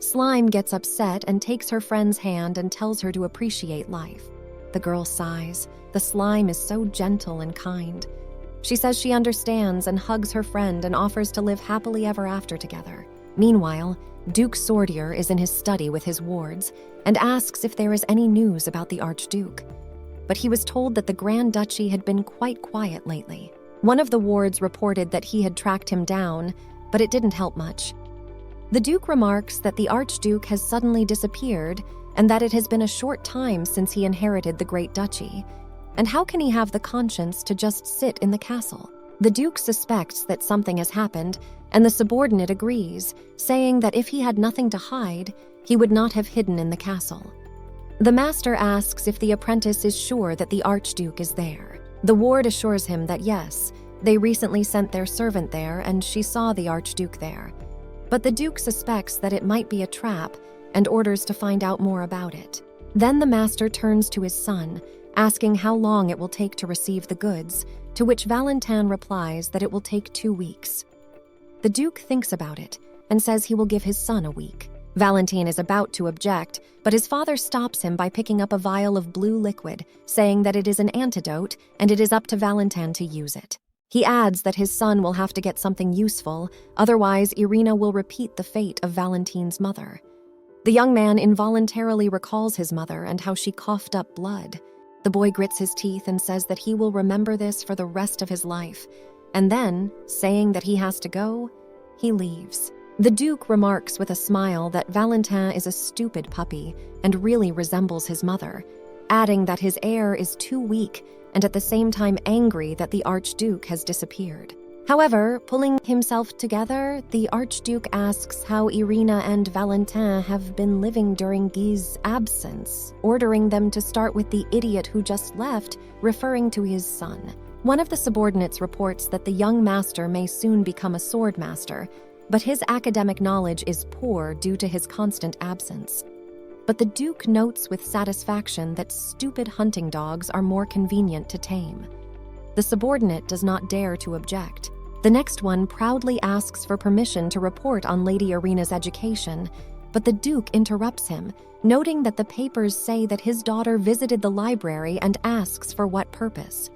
Slime gets upset and takes her friend's hand and tells her to appreciate life. The girl sighs. The slime is so gentle and kind. She says she understands and hugs her friend and offers to live happily ever after together. Meanwhile, Duke Sordier is in his study with his wards and asks if there is any news about the Archduke. But he was told that the Grand Duchy had been quite quiet lately. One of the wards reported that he had tracked him down, but it didn't help much. The Duke remarks that the Archduke has suddenly disappeared and that it has been a short time since he inherited the Great Duchy. And how can he have the conscience to just sit in the castle? The Duke suspects that something has happened, and the subordinate agrees, saying that if he had nothing to hide, he would not have hidden in the castle. The master asks if the apprentice is sure that the Archduke is there. The ward assures him that yes, they recently sent their servant there and she saw the Archduke there. But the Duke suspects that it might be a trap and orders to find out more about it. Then the master turns to his son, asking how long it will take to receive the goods, to which Valentin replies that it will take 2 weeks. The Duke thinks about it and says he will give his son a week. Valentine is about to object, but his father stops him by picking up a vial of blue liquid, saying that it is an antidote and it is up to Valentine to use it. He adds that his son will have to get something useful, otherwise Irina will repeat the fate of Valentine's mother. The young man involuntarily recalls his mother and how she coughed up blood. The boy grits his teeth and says that he will remember this for the rest of his life, and then, saying that he has to go, he leaves. The Duke remarks with a smile that Valentine is a stupid puppy and really resembles his mother, adding that his heir is too weak and at the same time angry that the Archduke has disappeared. However, pulling himself together, the Archduke asks how Irina and Valentine have been living during Guy's absence, ordering them to start with the idiot who just left, referring to his son. One of the subordinates reports that the young master may soon become a sword master, but his academic knowledge is poor due to his constant absence. But the Duke notes with satisfaction that stupid hunting dogs are more convenient to tame. The subordinate does not dare to object. The next one proudly asks for permission to report on Lady Irina's education, but the Duke interrupts him, noting that the papers say that his daughter visited the library and asks for what purpose.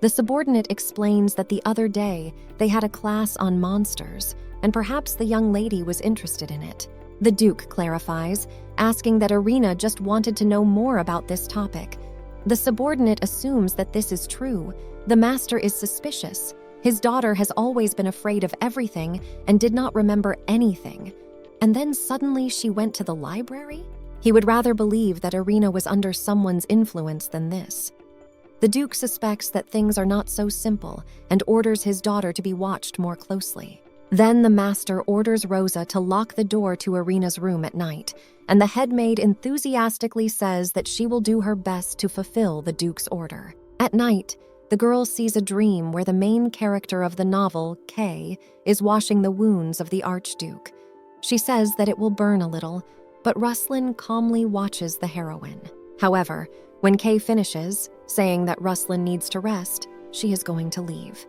The subordinate explains that the other day they had a class on monsters, and perhaps the young lady was interested in it. The Duke clarifies, asking that Irina just wanted to know more about this topic. The subordinate assumes that this is true. The master is suspicious. His daughter has always been afraid of everything and did not remember anything. And then suddenly she went to the library? He would rather believe that Irina was under someone's influence than this. The Duke suspects that things are not so simple and orders his daughter to be watched more closely. Then the master orders Rosa to lock the door to Irina's room at night, and the headmaid enthusiastically says that she will do her best to fulfill the Duke's order. At night, the girl sees a dream where the main character of the novel, Kay, is washing the wounds of the Archduke. She says that it will burn a little, but Ruslan calmly watches the heroine. However, when Kay finishes, saying that Ruslan needs to rest, she is going to leave.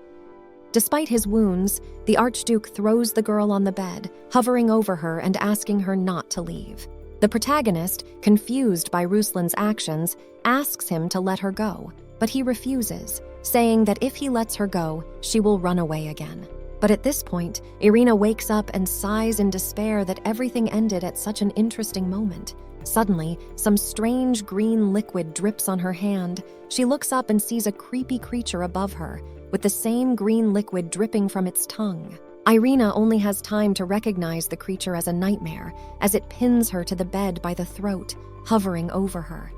Despite his wounds, the Archduke throws the girl on the bed, hovering over her and asking her not to leave. The protagonist, confused by Ruslan's actions, asks him to let her go, but he refuses, saying that if he lets her go, she will run away again. But at this point, Irina wakes up and sighs in despair that everything ended at such an interesting moment. Suddenly, some strange green liquid drips on her hand. She looks up and sees a creepy creature above her, with the same green liquid dripping from its tongue. Irina only has time to recognize the creature as a nightmare, as it pins her to the bed by the throat, hovering over her.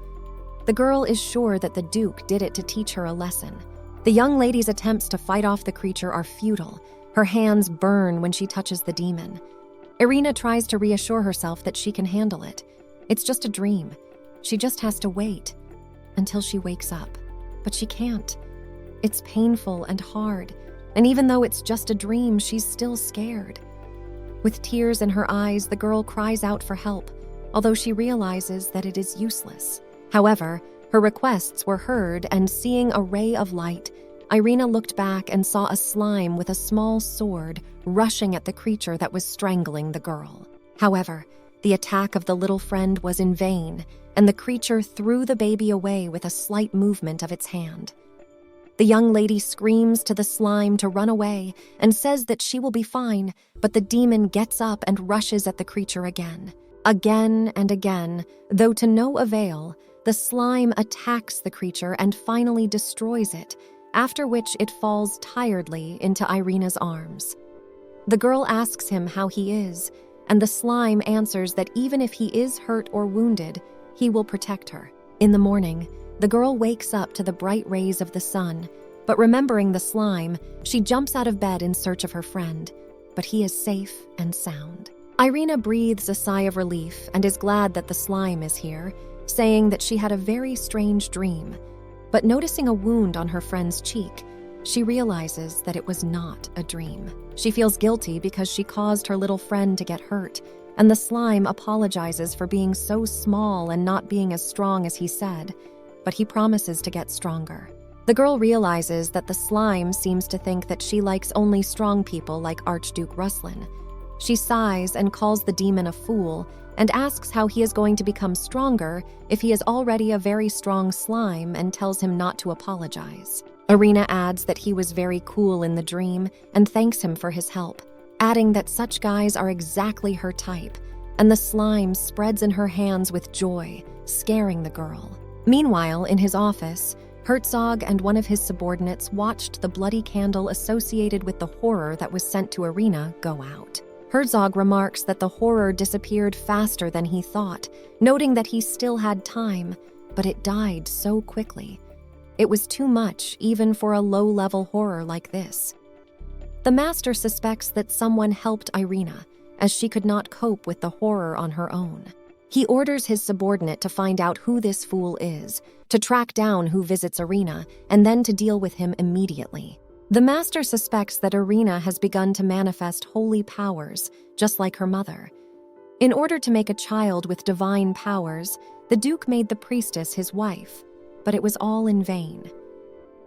The girl is sure that the Duke did it to teach her a lesson. The young lady's attempts to fight off the creature are futile. Her hands burn when she touches the demon. Irina tries to reassure herself that she can handle it. It's just a dream. She just has to wait until she wakes up. But she can't. It's painful and hard, and even though it's just a dream, she's still scared. With tears in her eyes, the girl cries out for help, although she realizes that it is useless. However, her requests were heard, and seeing a ray of light, Irina looked back and saw a slime with a small sword rushing at the creature that was strangling the girl. However, the attack of the little friend was in vain, and the creature threw the baby away with a slight movement of its hand. The young lady screams to the slime to run away and says that she will be fine, but the demon gets up and rushes at the creature again. Again and again, though to no avail, the slime attacks the creature and finally destroys it, after which it falls tiredly into Irina's arms. The girl asks him how he is, and the slime answers that even if he is hurt or wounded, he will protect her. In the morning, the girl wakes up to the bright rays of the sun, but remembering the slime, she jumps out of bed in search of her friend, but he is safe and sound. Irina breathes a sigh of relief and is glad that the slime is here, saying that she had a very strange dream. But noticing a wound on her friend's cheek, she realizes that it was not a dream. She feels guilty because she caused her little friend to get hurt, and the slime apologizes for being so small and not being as strong as he said, but he promises to get stronger. The girl realizes that the slime seems to think that she likes only strong people like Archduke Ruslan, She sighs and calls the demon a fool and asks how he is going to become stronger if he is already a very strong slime, and tells him not to apologize. Irina adds that he was very cool in the dream and thanks him for his help, adding that such guys are exactly her type, and the slime spreads in her hands with joy, scaring the girl. Meanwhile, in his office, Herzog and one of his subordinates watched the bloody candle associated with the horror that was sent to Irina go out. Herzog remarks that the horror disappeared faster than he thought, noting that he still had time, but it died so quickly. It was too much, even for a low-level horror like this. The master suspects that someone helped Irina, as she could not cope with the horror on her own. He orders his subordinate to find out who this fool is, to track down who visits Irina, and then to deal with him immediately. The master suspects that Irina has begun to manifest holy powers, just like her mother. In order to make a child with divine powers, the Duke made the priestess his wife, but it was all in vain.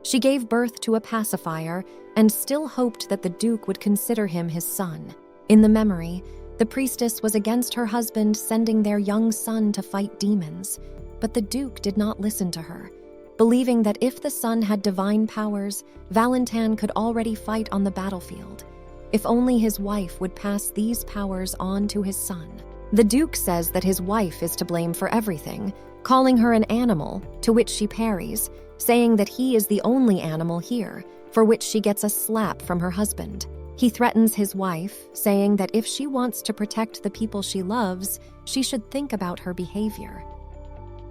She gave birth to a pacifier and still hoped that the Duke would consider him his son. In the memory, the priestess was against her husband sending their young son to fight demons, but the Duke did not listen to her, believing that if the son had divine powers, Valentin could already fight on the battlefield, if only his wife would pass these powers on to his son. The Duke says that his wife is to blame for everything, calling her an animal, to which she parries, saying that he is the only animal here, for which she gets a slap from her husband. He threatens his wife, saying that if she wants to protect the people she loves, she should think about her behavior.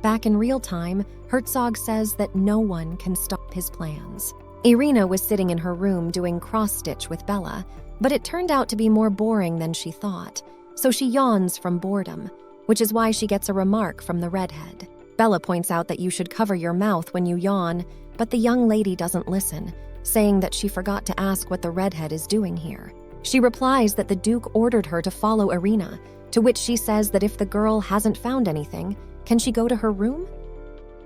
Back in real time, Herzog says that no one can stop his plans. Irina was sitting in her room doing cross-stitch with Bella, but it turned out to be more boring than she thought, so she yawns from boredom, which is why she gets a remark from the redhead. Bella points out that you should cover your mouth when you yawn, but the young lady doesn't listen, saying that she forgot to ask what the redhead is doing here. She replies that the Duke ordered her to follow Irina, to which she says that if the girl hasn't found anything, can she go to her room?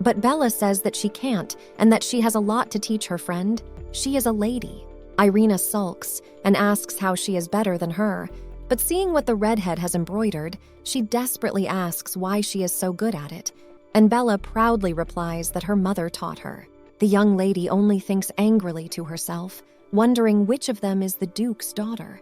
But Bella says that she can't, and that she has a lot to teach her friend. She is a lady. Irina sulks and asks how she is better than her, but seeing what the redhead has embroidered, she desperately asks why she is so good at it, and Bella proudly replies that her mother taught her. The young lady only thinks angrily to herself, wondering which of them is the Duke's daughter.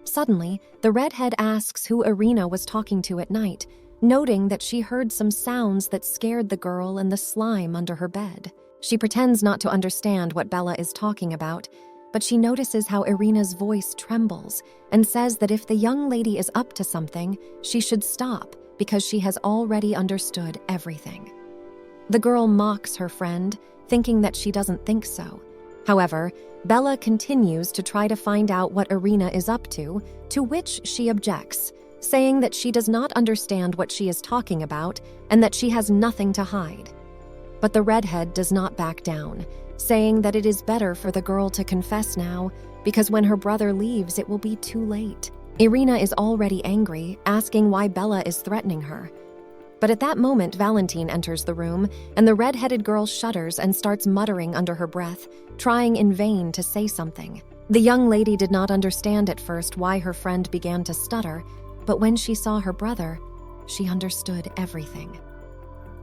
Suddenly, the redhead asks who Irina was talking to at night, noting that she heard some sounds that scared the girl and the slime under her bed. She pretends not to understand what Bella is talking about, but she notices how Irina's voice trembles and says that if the young lady is up to something, she should stop because she has already understood everything. The girl mocks her friend, thinking that she doesn't think so. However, Bella continues to try to find out what Irina is up to which she objects, saying that she does not understand what she is talking about and that she has nothing to hide. But the redhead does not back down, saying that it is better for the girl to confess now because when her brother leaves, it will be too late. Irina is already angry, asking why Bella is threatening her. But at that moment, Valentin enters the room, and the red-headed girl shudders and starts muttering under her breath, trying in vain to say something. The young lady did not understand at first why her friend began to stutter, but when she saw her brother, she understood everything.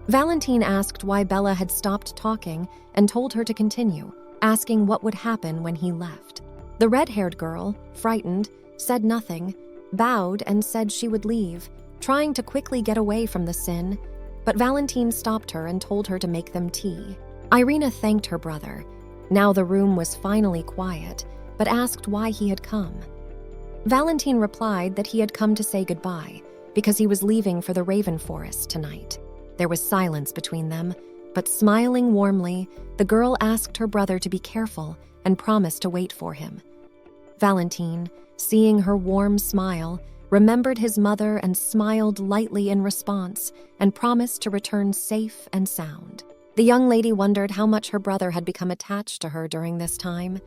Valentin asked why Bella had stopped talking and told her to continue, asking what would happen when he left. The red-haired girl, frightened, said nothing, bowed and said she would leave, trying to quickly get away from the sin, but Valentin stopped her and told her to make them tea. Irina thanked her brother. Now the room was finally quiet, but asked why he had come. Valentin replied that he had come to say goodbye because he was leaving for the Raven Forest tonight. There was silence between them, but smiling warmly, the girl asked her brother to be careful and promised to wait for him. Valentin, seeing her warm smile, remembered his mother and smiled lightly in response and promised to return safe and sound. The young lady wondered how much her brother had become attached to her during this time.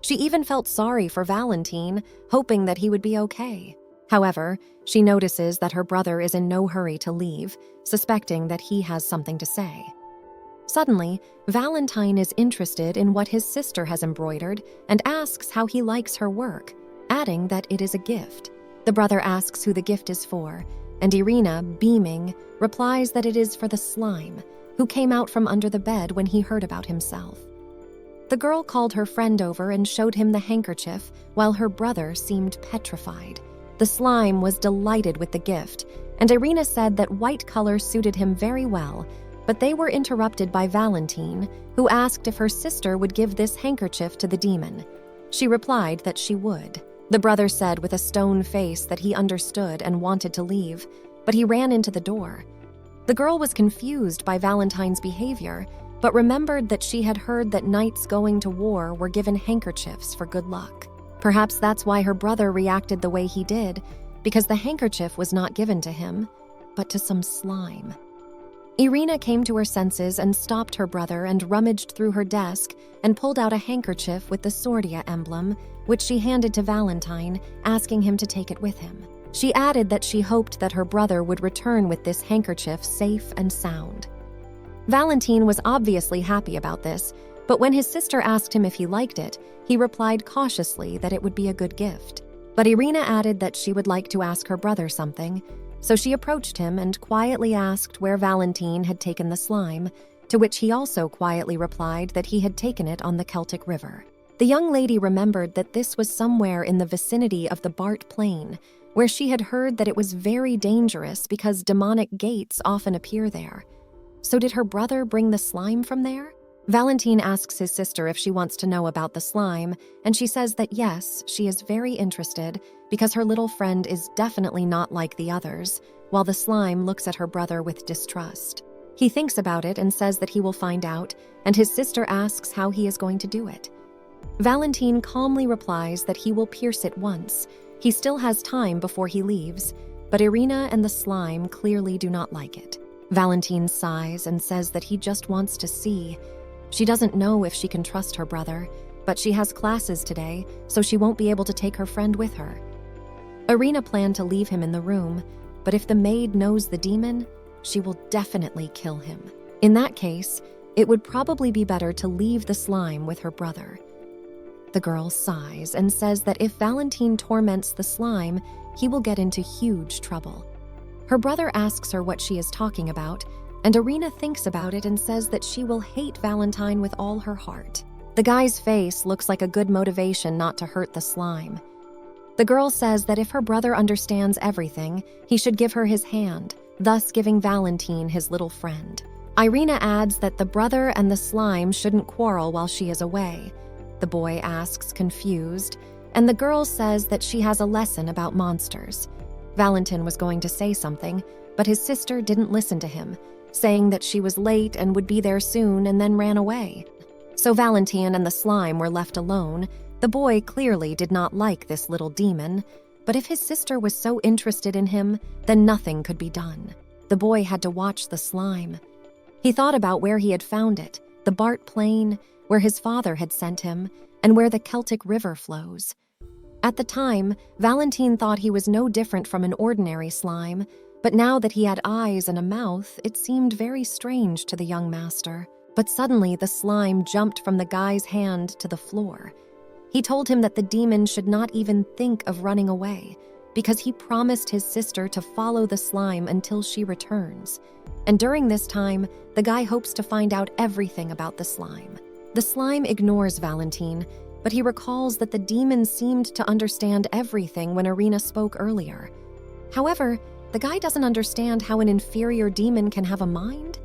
She even felt sorry for Valentin, hoping that he would be okay. However, she notices that her brother is in no hurry to leave, suspecting that he has something to say. Suddenly, Valentin is interested in what his sister has embroidered and asks how he likes her work, adding that it is a gift. The brother asks who the gift is for, and Irina, beaming, replies that it is for the slime, who came out from under the bed when he heard about himself. The girl called her friend over and showed him the handkerchief, while her brother seemed petrified. The slime was delighted with the gift, and Irina said that white color suited him very well, but they were interrupted by Valentine, who asked if her sister would give this handkerchief to the demon. She replied that she would. The brother said with a stone face that he understood and wanted to leave, but he ran into the door. The girl was confused by Valentine's behavior, but remembered that she had heard that knights going to war were given handkerchiefs for good luck. Perhaps that's why her brother reacted the way he did, because the handkerchief was not given to him, but to some slime. Irina came to her senses and stopped her brother and rummaged through her desk and pulled out a handkerchief with the Sordia emblem, which she handed to Valentine, asking him to take it with him. She added that she hoped that her brother would return with this handkerchief safe and sound. Valentine was obviously happy about this, but when his sister asked him if he liked it, he replied cautiously that it would be a good gift. But Irina added that she would like to ask her brother something, so she approached him and quietly asked where Valentine had taken the slime, to which he also quietly replied that he had taken it on the Celtic River. The young lady remembered that this was somewhere in the vicinity of the Bart Plain, where she had heard that it was very dangerous because demonic gates often appear there. So did her brother bring the slime from there? Valentine asks his sister if she wants to know about the slime, and she says that yes, she is very interested because her little friend is definitely not like the others, while the slime looks at her brother with distrust. He thinks about it and says that he will find out, and his sister asks how he is going to do it. Valentine calmly replies that he will pierce it once. He still has time before he leaves, but Irina and the slime clearly do not like it. Valentine sighs and says that he just wants to see. She doesn't know if she can trust her brother, but she has classes today, so she won't be able to take her friend with her. Irina planned to leave him in the room, but if the maid knows the demon, she will definitely kill him. In that case, it would probably be better to leave the slime with her brother. The girl sighs and says that if Valentine torments the slime, he will get into huge trouble. Her brother asks her what she is talking about, and Irina thinks about it and says that she will hate Valentine with all her heart. The guy's face looks like a good motivation not to hurt the slime. The girl says that if her brother understands everything, he should give her his hand, thus giving Valentine his little friend. Irina adds that the brother and the slime shouldn't quarrel while she is away. The boy asks, confused, and the girl says that she has a lesson about monsters. Valentine was going to say something, but his sister didn't listen to him, saying that she was late and would be there soon, and then ran away. So Valentine and the slime were left alone. The boy clearly did not like this little demon, but if his sister was so interested in him, then nothing could be done. The boy had to watch the slime. He thought about where he had found it, the Bart Plain, where his father had sent him, and where the Celtic River flows. At the time, Valentine thought he was no different from an ordinary slime, but now that he had eyes and a mouth, it seemed very strange to the young master. But suddenly the slime jumped from the guy's hand to the floor. He told him that the demon should not even think of running away, because he promised his sister to follow the slime until she returns. And during this time, the guy hopes to find out everything about the slime. The slime ignores Valentine, but he recalls that the demon seemed to understand everything when Irina spoke earlier. However, the guy doesn't understand how an inferior demon can have a mind.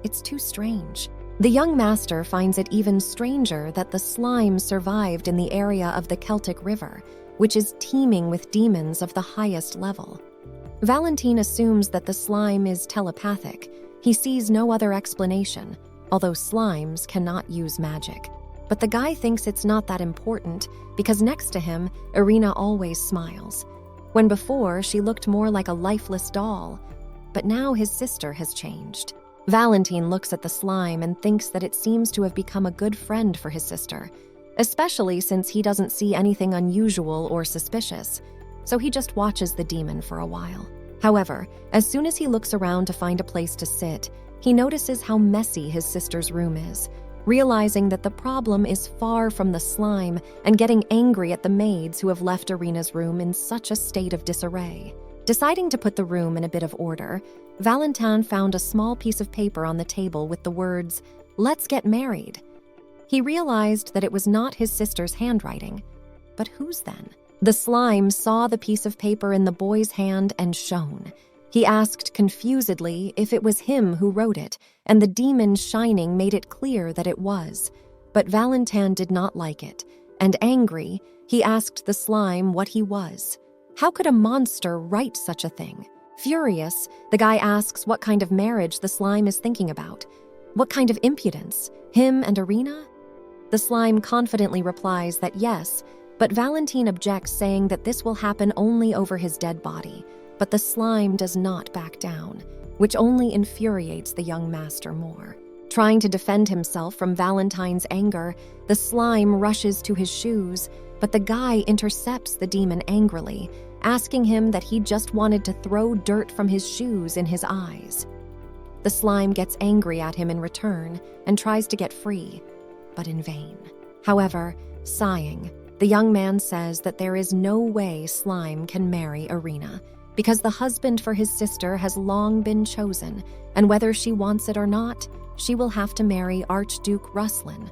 It's too strange. The young master finds it even stranger that the slime survived in the area of the Celtic River, which is teeming with demons of the highest level. Valentine assumes that the slime is telepathic. He sees no other explanation, although slimes cannot use magic. But the guy thinks it's not that important because next to him, Irina always smiles. When before, she looked more like a lifeless doll, but now his sister has changed. Valentine looks at the slime and thinks that it seems to have become a good friend for his sister, especially since he doesn't see anything unusual or suspicious, so he just watches the demon for a while. However, as soon as he looks around to find a place to sit, he notices how messy his sister's room is. realizing that the problem is far from the slime and getting angry at the maids who have left Irina's room in such a state of disarray. Deciding to put the room in a bit of order, Valentin found a small piece of paper on the table with the words, "Let's get married." He realized that it was not his sister's handwriting. But whose then? The slime saw the piece of paper in the boy's hand and shone. He asked confusedly if it was him who wrote it, and the demon shining made it clear that it was. But Valentin did not like it, and angry, he asked the slime what he was. How could a monster write such a thing? Furious, the guy asks what kind of marriage the slime is thinking about. What kind of impudence? Him and Irina? The slime confidently replies that yes, but Valentin objects, saying that this will happen only over his dead body. But the slime does not back down, which only infuriates the young master more. Trying to defend himself from Valentin's anger, the slime rushes to his shoes, but the guy intercepts the demon angrily, asking him that he just wanted to throw dirt from his shoes in his eyes. The slime gets angry at him in return and tries to get free, but in vain. However, sighing, the young man says that there is no way Slime can marry Irina, because the husband for his sister has long been chosen, and whether she wants it or not, she will have to marry Archduke Ruslan.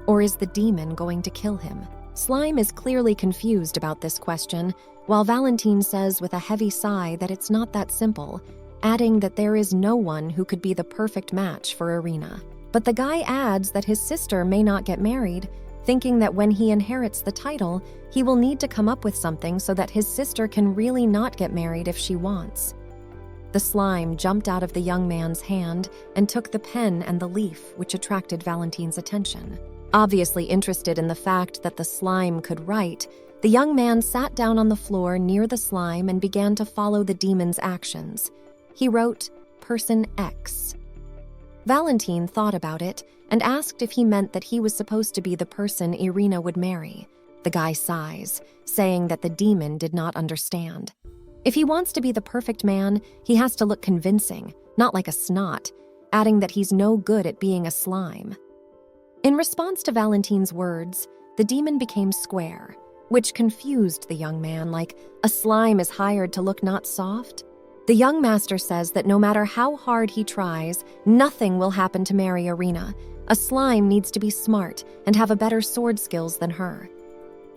Or is the demon going to kill him? Slime is clearly confused about this question, while Valentin says with a heavy sigh that it's not that simple, adding that there is no one who could be the perfect match for Irina. But the guy adds that his sister may not get married, thinking that when he inherits the title, he will need to come up with something so that his sister can really not get married if she wants. The slime jumped out of the young man's hand and took the pen and the leaf, which attracted Valentin's attention. Obviously interested in the fact that the slime could write, the young man sat down on the floor near the slime and began to follow the demon's actions. He wrote, "Person X." Valentin thought about it and asked if he meant that he was supposed to be the person Irina would marry. The guy sighs, saying that the demon did not understand. If he wants to be the perfect man, he has to look convincing, not like a snot, adding that he's no good at being a slime. In response to Valentin's words, the demon became square, which confused the young man, like a slime is hired to look not soft. The young master says that no matter how hard he tries, nothing will happen to marry Irina. A slime needs to be smart and have a better sword skills than her.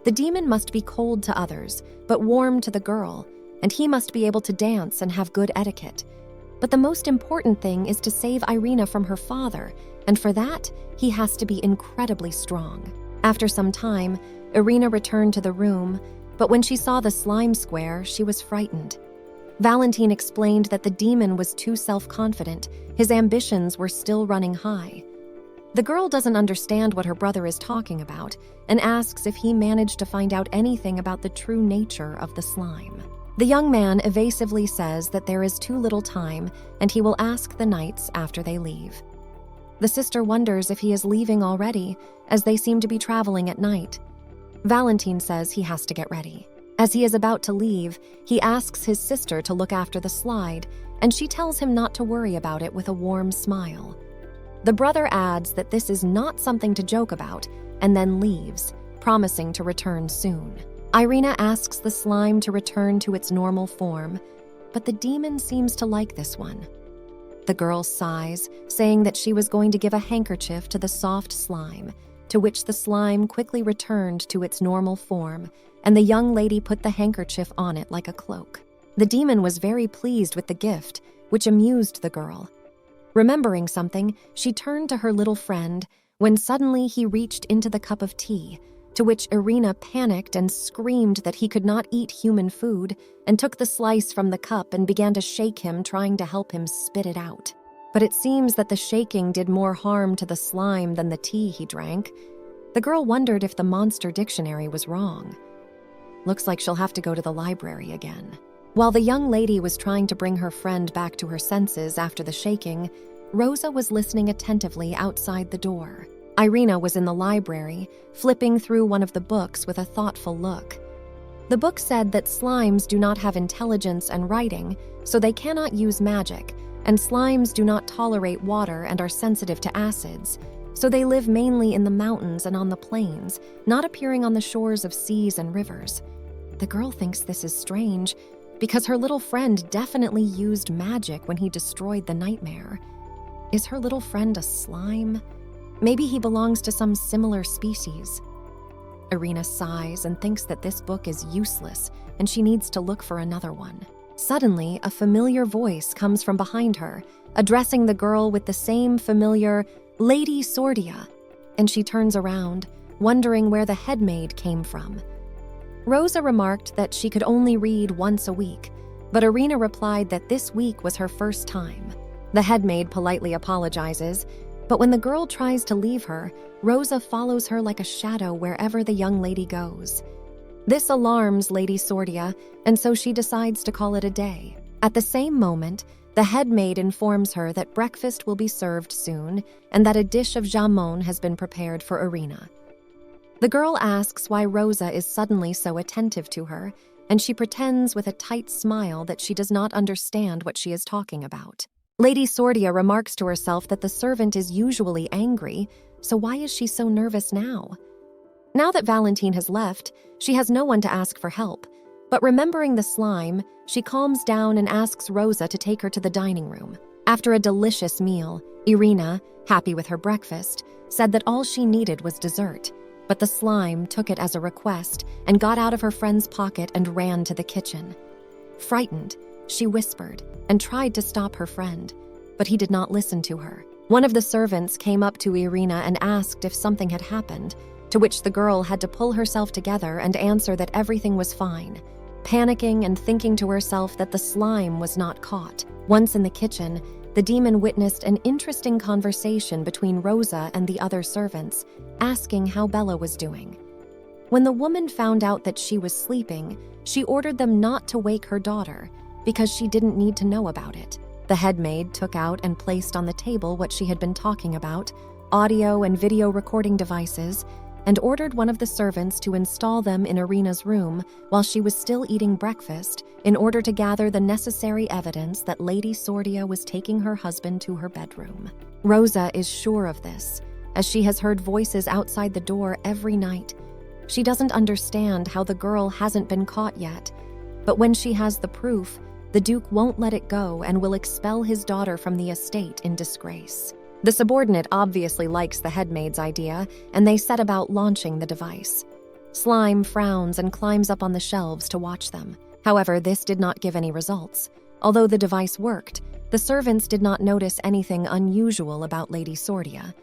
The demon must be cold to others, but warm to the girl, and he must be able to dance and have good etiquette. But the most important thing is to save Irina from her father, and for that, he has to be incredibly strong. After some time, Irina returned to the room, but when she saw the slime square, she was frightened. Valentin explained that the demon was too self-confident, his ambitions were still running high. The girl doesn't understand what her brother is talking about and asks if he managed to find out anything about the true nature of the slime. The young man evasively says that there is too little time and he will ask the knights after they leave. The sister wonders if he is leaving already, as they seem to be traveling at night. Valentin says he has to get ready. As he is about to leave, he asks his sister to look after the slide, and she tells him not to worry about it with a warm smile. The brother adds that this is not something to joke about, and then leaves, promising to return soon. Irina asks the slime to return to its normal form, but the demon seems to like this one. The girl sighs, saying that she was going to give a handkerchief to the soft slime, to which the slime quickly returned to its normal form, and the young lady put the handkerchief on it like a cloak. The demon was very pleased with the gift, which amused the girl. Remembering something, she turned to her little friend when suddenly he reached into the cup of tea, to which Irina panicked and screamed that he could not eat human food, and took the slice from the cup and began to shake him, trying to help him spit it out. But it seems that the shaking did more harm to the slime than the tea he drank. The girl wondered if the monster dictionary was wrong. Looks like she'll have to go to the library again. While the young lady was trying to bring her friend back to her senses after the shaking, Rosa was listening attentively outside the door. Irina was in the library, flipping through one of the books with a thoughtful look. The book said that slimes do not have intelligence and writing, so they cannot use magic, and slimes do not tolerate water and are sensitive to acids, so they live mainly in the mountains and on the plains, not appearing on the shores of seas and rivers. The girl thinks this is strange because her little friend definitely used magic when he destroyed the nightmare. Is her little friend a slime? Maybe he belongs to some similar species. Irina sighs and thinks that this book is useless and she needs to look for another one. Suddenly, a familiar voice comes from behind her, addressing the girl with the same familiar Lady Sordia, and she turns around, wondering where the headmaid came from. Rosa remarked that she could only read once a week, but Irina replied that this week was her first time. The headmaid politely apologizes, but when the girl tries to leave her, Rosa follows her like a shadow wherever the young lady goes. This alarms Lady Sordia, and so she decides to call it a day. At the same moment, the headmaid informs her that breakfast will be served soon and that a dish of jamon has been prepared for Irina. The girl asks why Rosa is suddenly so attentive to her, and she pretends with a tight smile that she does not understand what she is talking about. Lady Sordia remarks to herself that the servant is usually angry, so why is she so nervous now? Now that Valentine has left, she has no one to ask for help, but remembering the slime, she calms down and asks Rosa to take her to the dining room. After a delicious meal, Irina, happy with her breakfast, said that all she needed was dessert, but the slime took it as a request and got out of her friend's pocket and ran to the kitchen. Frightened, she whispered and tried to stop her friend, but he did not listen to her. One of the servants came up to Irina and asked if something had happened, to which the girl had to pull herself together and answer that everything was fine, panicking and thinking to herself that the slime was not caught. Once in the kitchen, the demon witnessed an interesting conversation between Rosa and the other servants, asking how Bella was doing. When the woman found out that she was sleeping, she ordered them not to wake her daughter, because she didn't need to know about it. The headmaid took out and placed on the table what she had been talking about, audio and video recording devices, and ordered one of the servants to install them in Irina's room while she was still eating breakfast in order to gather the necessary evidence that Lady Sordia was taking her husband to her bedroom. Rosa is sure of this, as she has heard voices outside the door every night. She doesn't understand how the girl hasn't been caught yet, but when she has the proof, the Duke won't let it go and will expel his daughter from the estate in disgrace. The subordinate obviously likes the headmaid's idea, and they set about launching the device. Slime frowns and climbs up on the shelves to watch them. However, this did not give any results. Although the device worked, the servants did not notice anything unusual about Lady Sordia.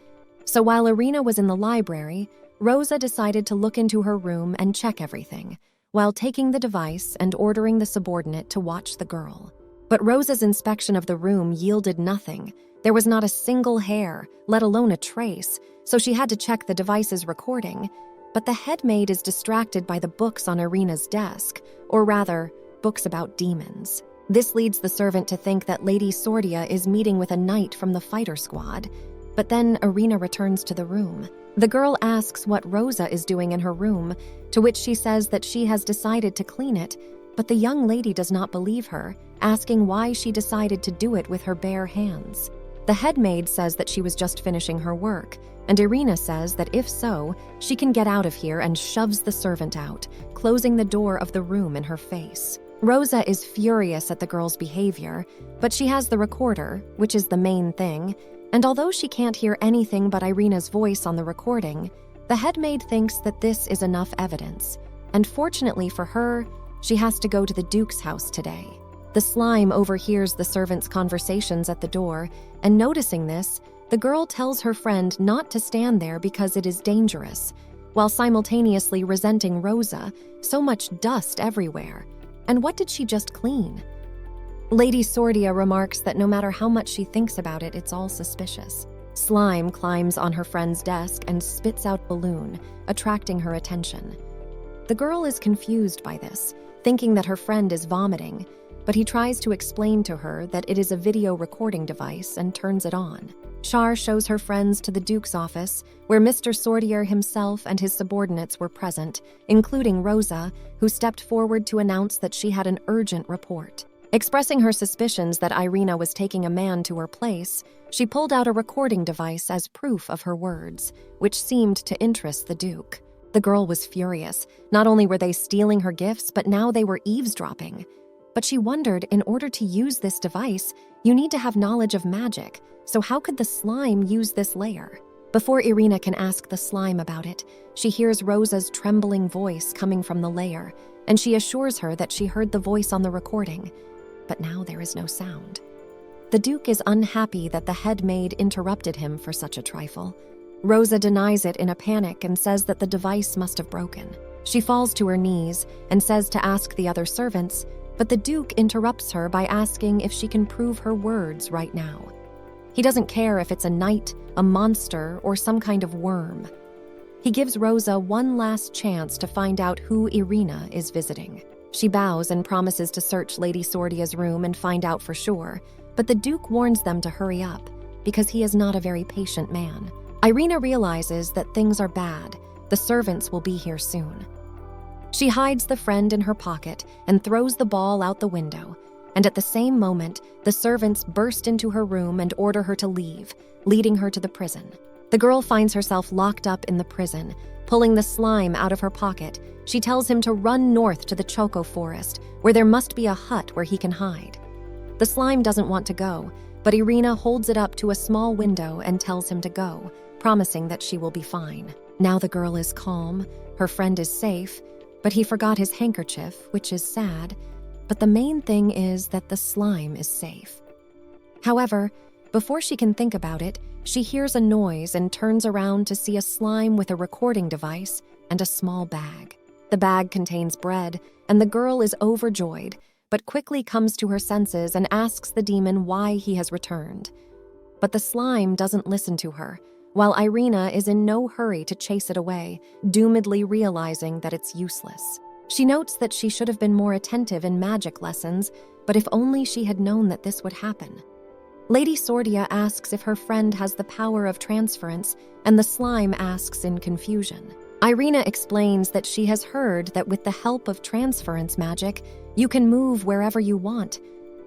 So while Irina was in the library, Rosa decided to look into her room and check everything, while taking the device and ordering the subordinate to watch the girl. But Rosa's inspection of the room yielded nothing. There was not a single hair, let alone a trace, so she had to check the device's recording. But the headmaid is distracted by the books on Irina's desk, or rather, books about demons. This leads the servant to think that Lady Sordia is meeting with a knight from the fighter squad. But then Irina returns to the room. The girl asks what Rosa is doing in her room, to which she says that she has decided to clean it, but the young lady does not believe her, asking why she decided to do it with her bare hands. The headmaid says that she was just finishing her work, and Irina says that if so, she can get out of here and shoves the servant out, closing the door of the room in her face. Rosa is furious at the girl's behavior, but she has the recorder, which is the main thing, and although she can't hear anything but Irina's voice on the recording, the headmaid thinks that this is enough evidence, and fortunately for her, she has to go to the Duke's house today. The slime overhears the servants' conversations at the door, and noticing this, the girl tells her friend not to stand there because it is dangerous, while simultaneously resenting Rosa, so much dust everywhere. And what did she just clean? Lady Sordia remarks that no matter how much she thinks about it, it's all suspicious. Slime climbs on her friend's desk and spits out balloon, attracting her attention. The girl is confused by this, thinking that her friend is vomiting, but he tries to explain to her that it is a video recording device and turns it on. Char shows her friends to the Duke's office, where Mr. Sordier himself and his subordinates were present, including Rosa, who stepped forward to announce that she had an urgent report. Expressing her suspicions that Irina was taking a man to her place, she pulled out a recording device as proof of her words, which seemed to interest the Duke. The girl was furious. Not only were they stealing her gifts, but now they were eavesdropping. But she wondered, in order to use this device, you need to have knowledge of magic, so how could the slime use this layer? Before Irina can ask the slime about it, she hears Rosa's trembling voice coming from the layer, and she assures her that she heard the voice on the recording. But now there is no sound. The Duke is unhappy that the head maid interrupted him for such a trifle. Rosa denies it in a panic and says that the device must have broken. She falls to her knees and says to ask the other servants, but the Duke interrupts her by asking if she can prove her words right now. He doesn't care if it's a knight, a monster, or some kind of worm. He gives Rosa one last chance to find out who Irina is visiting. She bows and promises to search Lady Sordia's room and find out for sure, but the Duke warns them to hurry up, because he is not a very patient man. Irina realizes that things are bad. The servants will be here soon. She hides the friend in her pocket and throws the ball out the window, and at the same moment, the servants burst into her room and order her to leave, leading her to the prison. The girl finds herself locked up in the prison. Pulling the slime out of her pocket, she tells him to run north to the Choco forest, where there must be a hut where he can hide. The slime doesn't want to go, but Irina holds it up to a small window and tells him to go, promising that she will be fine. Now the girl is calm, her friend is safe, but he forgot his handkerchief, which is sad, but the main thing is that the slime is safe. However, before she can think about it, she hears a noise and turns around to see a slime with a recording device and a small bag. The bag contains bread, and the girl is overjoyed, but quickly comes to her senses and asks the demon why he has returned. But the slime doesn't listen to her, while Irina is in no hurry to chase it away, doomedly realizing that it's useless. She notes that she should have been more attentive in magic lessons, but if only she had known that this would happen. Lady Sordia asks if her friend has the power of transference, and the slime asks in confusion. Irina explains that she has heard that with the help of transference magic, you can move wherever you want,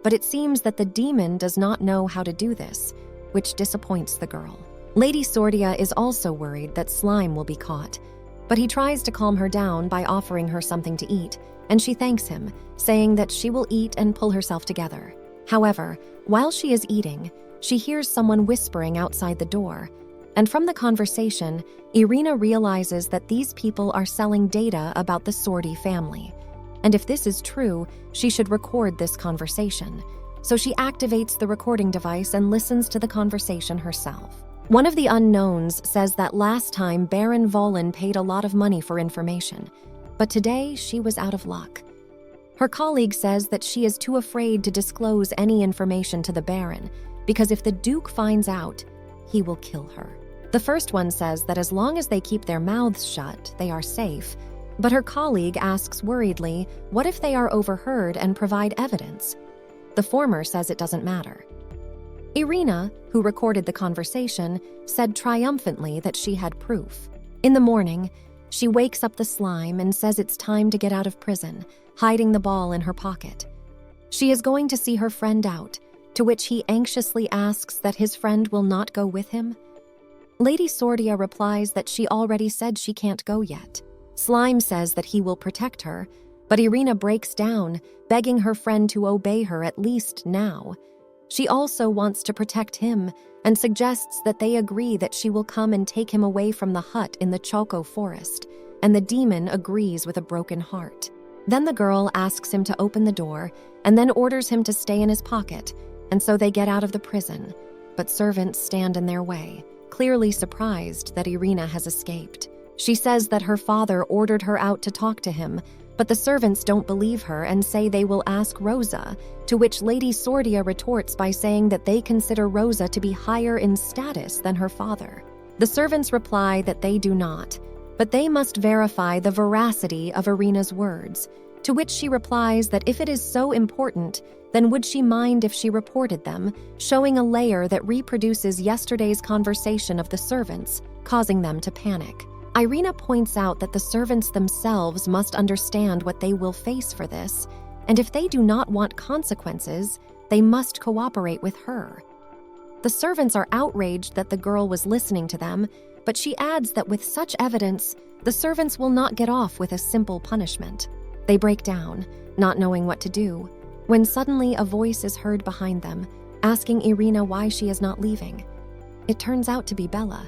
but it seems that the demon does not know how to do this, which disappoints the girl. Lady Sordia is also worried that slime will be caught, but he tries to calm her down by offering her something to eat, and she thanks him, saying that she will eat and pull herself together. However, while she is eating, she hears someone whispering outside the door, and from the conversation, Irina realizes that these people are selling data about the Sordi family. And if this is true, she should record this conversation. So she activates the recording device and listens to the conversation herself. One of the unknowns says that last time Baron Volin paid a lot of money for information, but today she was out of luck. Her colleague says that she is too afraid to disclose any information to the Baron, because if the Duke finds out, he will kill her. The first one says that as long as they keep their mouths shut, they are safe, but her colleague asks worriedly, what if they are overheard and provide evidence? The former says it doesn't matter. Irina, who recorded the conversation, said triumphantly that she had proof. In the morning, she wakes up the slime and says it's time to get out of prison, hiding the ball in her pocket. She is going to see her friend out, to which he anxiously asks that his friend will not go with him. Lady Sordia replies that she already said she can't go yet. Slime says that he will protect her, but Irina breaks down, begging her friend to obey her at least now. She also wants to protect him and suggests that they agree that she will come and take him away from the hut in the Choco forest, and the demon agrees with a broken heart. Then the girl asks him to open the door and then orders him to stay in his pocket, and so they get out of the prison, but servants stand in their way, clearly surprised that Irina has escaped. She says that her father ordered her out to talk to him, but the servants don't believe her and say they will ask Rosa, to which Lady Sordia retorts by saying that they consider Rosa to be higher in status than her father. The servants reply that they do not, but they must verify the veracity of Irina's words, to which she replies that if it is so important, then would she mind if she reported them, showing a layer that reproduces yesterday's conversation of the servants, causing them to panic. Irina points out that the servants themselves must understand what they will face for this, and if they do not want consequences, they must cooperate with her. The servants are outraged that the girl was listening to them, but she adds that with such evidence, the servants will not get off with a simple punishment. They break down, not knowing what to do, when suddenly a voice is heard behind them, asking Irina why she is not leaving. It turns out to be Bella.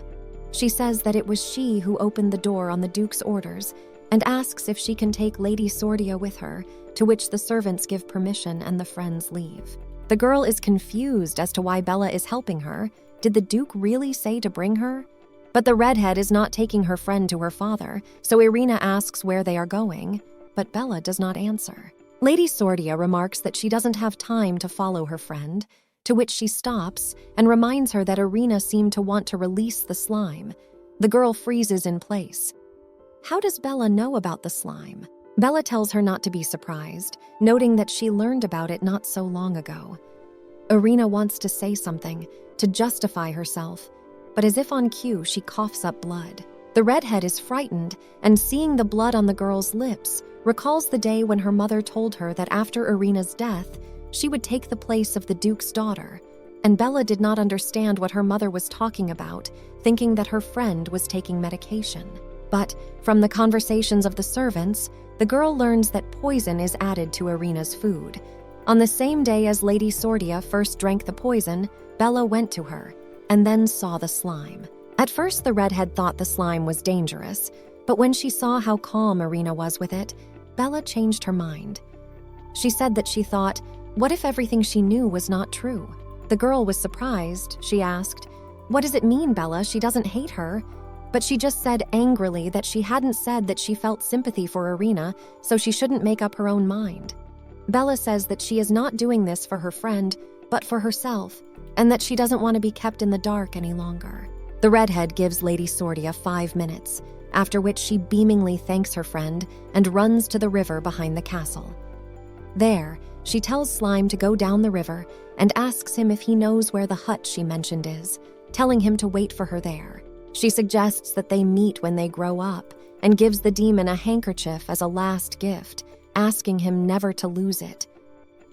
She says that it was she who opened the door on the Duke's orders and asks if she can take Lady Sordia with her, to which the servants give permission and the friends leave. The girl is confused as to why Bella is helping her. Did the Duke really say to bring her? But the redhead is not taking her friend to her father, so Irina asks where they are going, but Bella does not answer. Lady Sordia remarks that she doesn't have time to follow her friend, to which she stops and reminds her that Irina seemed to want to release the slime. The girl freezes in place. How does Bella know about the slime? Bella tells her not to be surprised, noting that she learned about it not so long ago. Irina wants to say something, to justify herself, but as if on cue, she coughs up blood. The redhead is frightened, and seeing the blood on the girl's lips, recalls the day when her mother told her that after Irina's death, she would take the place of the Duke's daughter, and Bella did not understand what her mother was talking about, thinking that her friend was taking medication. But from the conversations of the servants, the girl learns that poison is added to Irina's food. On the same day as Lady Sordia first drank the poison, Bella went to her, and then saw the slime. At first, the redhead thought the slime was dangerous, but when she saw how calm Irina was with it, Bella changed her mind. She said that she thought, what if everything she knew was not true? The girl was surprised. She asked, "What does it mean, Bella? She doesn't hate her." But she just said angrily that she hadn't said that she felt sympathy for Irina, so she shouldn't make up her own mind. Bella says that she is not doing this for her friend, but for herself, and that she doesn't want to be kept in the dark any longer. The redhead gives Lady Sordia 5 minutes, after which she beamingly thanks her friend and runs to the river behind the castle. There, she tells Slime to go down the river and asks him if he knows where the hut she mentioned is, telling him to wait for her there. She suggests that they meet when they grow up and gives the demon a handkerchief as a last gift, asking him never to lose it.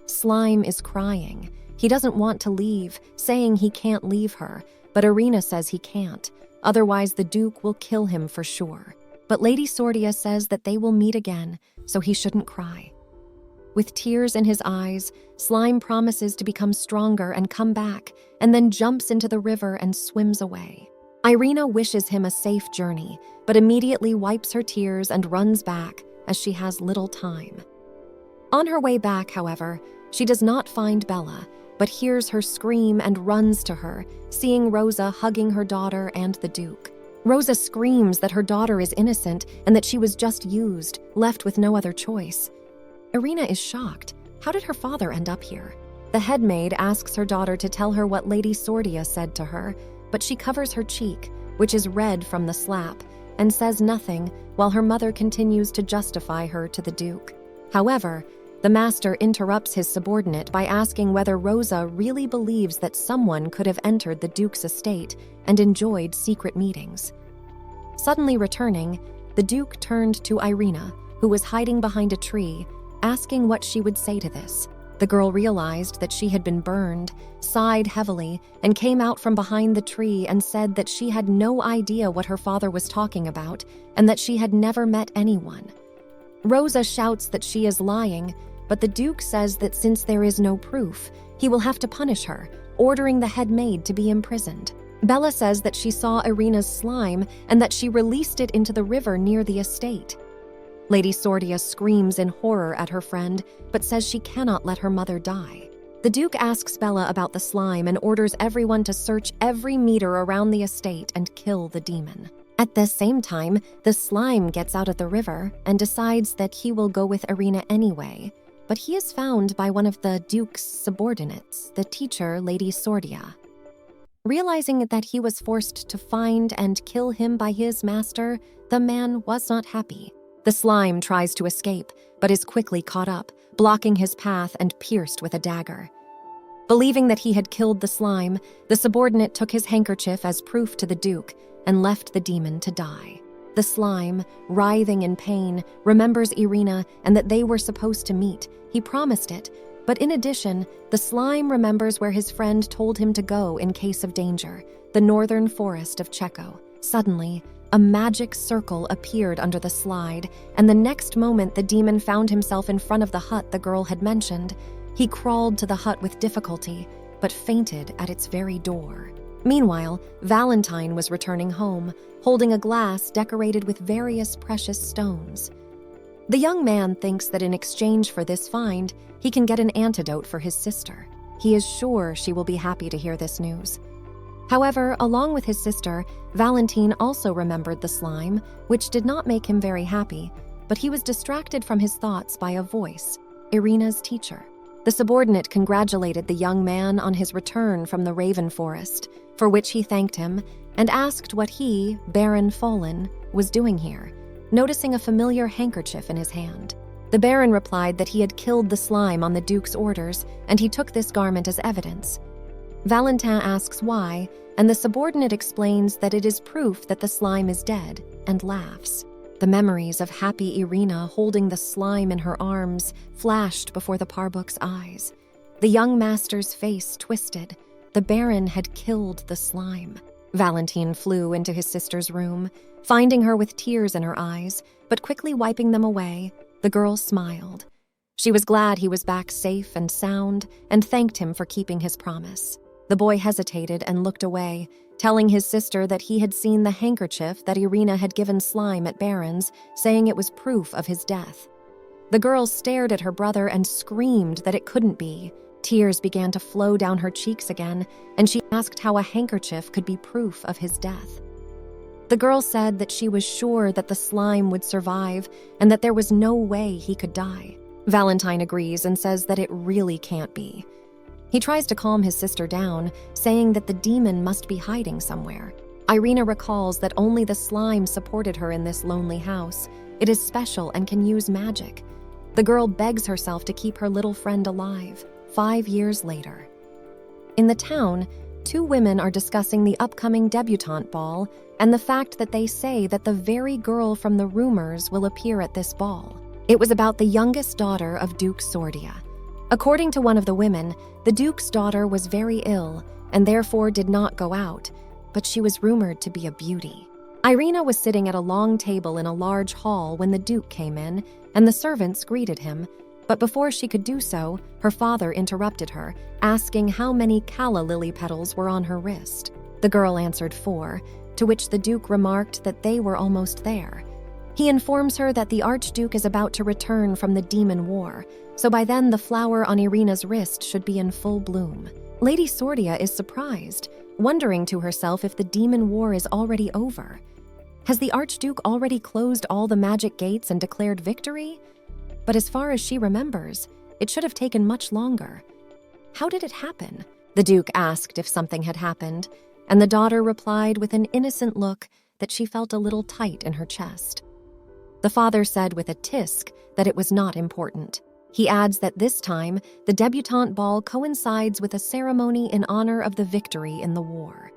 Slime is crying. He doesn't want to leave, saying he can't leave her, but Irina says he can't, otherwise the Duke will kill him for sure. But Lady Sordia says that they will meet again, so he shouldn't cry. With tears in his eyes, Slime promises to become stronger and come back, and then jumps into the river and swims away. Irina wishes him a safe journey, but immediately wipes her tears and runs back, as she has little time. On her way back, however, she does not find Bella, but hears her scream and runs to her, seeing Rosa hugging her daughter and the Duke. Rosa screams that her daughter is innocent and that she was just used, left with no other choice. Irina is shocked. How did her father end up here? The headmaid asks her daughter to tell her what Lady Sordia said to her, but she covers her cheek, which is red from the slap, and says nothing while her mother continues to justify her to the Duke. However, the master interrupts his subordinate by asking whether Rosa really believes that someone could have entered the Duke's estate and enjoyed secret meetings. Suddenly returning, the Duke turned to Irina, who was hiding behind a tree, asking what she would say to this. The girl realized that she had been burned, sighed heavily, and came out from behind the tree and said that she had no idea what her father was talking about and that she had never met anyone. Rosa shouts that she is lying, but the Duke says that since there is no proof, he will have to punish her, ordering the head maid to be imprisoned. Bella says that she saw Irina's slime and that she released it into the river near the estate. Lady Sordia screams in horror at her friend, but says she cannot let her mother die. The Duke asks Bella about the slime and orders everyone to search every meter around the estate and kill the demon. At the same time, the slime gets out of the river and decides that he will go with Irina anyway, but he is found by one of the Duke's subordinates, the teacher, Lady Sordia. Realizing that he was forced to find and kill him by his master, the man was not happy. The slime tries to escape, but is quickly caught up, blocking his path and pierced with a dagger. Believing that he had killed the slime, the subordinate took his handkerchief as proof to the Duke and left the demon to die. The slime, writhing in pain, remembers Irina and that they were supposed to meet. He promised it, but in addition, the slime remembers where his friend told him to go in case of danger, the northern forest of Checo. Suddenly, a magic circle appeared under the slide, and the next moment the demon found himself in front of the hut the girl had mentioned. He crawled to the hut with difficulty, but fainted at its very door. Meanwhile, Valentine was returning home, holding a glass decorated with various precious stones. The young man thinks that in exchange for this find, he can get an antidote for his sister. He is sure she will be happy to hear this news. However, along with his sister, Valentine also remembered the slime, which did not make him very happy, but he was distracted from his thoughts by a voice, Irina's teacher. The subordinate congratulated the young man on his return from the Raven Forest, for which he thanked him, and asked what he, Baron Fallen, was doing here, noticing a familiar handkerchief in his hand. The Baron replied that he had killed the slime on the Duke's orders, and he took this garment as evidence. Valentin asks why, and the subordinate explains that it is proof that the slime is dead, and laughs. The memories of happy Irina holding the slime in her arms flashed before the Parbuk's eyes. The young master's face twisted. The Baron had killed the slime. Valentine flew into his sister's room, finding her with tears in her eyes, but quickly wiping them away, the girl smiled. She was glad he was back safe and sound, and thanked him for keeping his promise. The boy hesitated and looked away, telling his sister that he had seen the handkerchief that Irina had given Slime at Baron's, saying it was proof of his death. The girl stared at her brother and screamed that it couldn't be. Tears began to flow down her cheeks again, and she asked how a handkerchief could be proof of his death. The girl said that she was sure that the slime would survive and that there was no way he could die. Valentine agrees and says that it really can't be. He tries to calm his sister down, saying that the demon must be hiding somewhere. Irina recalls that only the slime supported her in this lonely house. It is special and can use magic. The girl begs herself to keep her little friend alive. 5 years later. In the town, 2 women are discussing the upcoming debutante ball and the fact that they say that the very girl from the rumors will appear at this ball. It was about the youngest daughter of Duke Sordia. According to one of the women, the Duke's daughter was very ill and therefore did not go out, but she was rumored to be a beauty. Irina was sitting at a long table in a large hall when the Duke came in, and the servants greeted him, but before she could do so, her father interrupted her, asking how many calla lily petals were on her wrist. The girl answered 4, to which the Duke remarked that they were almost there. He informs her that the Archduke is about to return from the demon war, so by then the flower on Irina's wrist should be in full bloom. Lady Sordia is surprised, wondering to herself if the demon war is already over. Has the Archduke already closed all the magic gates and declared victory? But as far as she remembers, it should have taken much longer. How did it happen? The Duke asked if something had happened, and the daughter replied with an innocent look that she felt a little tight in her chest. The father said with a tisk that it was not important. He adds that this time, the debutante ball coincides with a ceremony in honor of the victory in the war.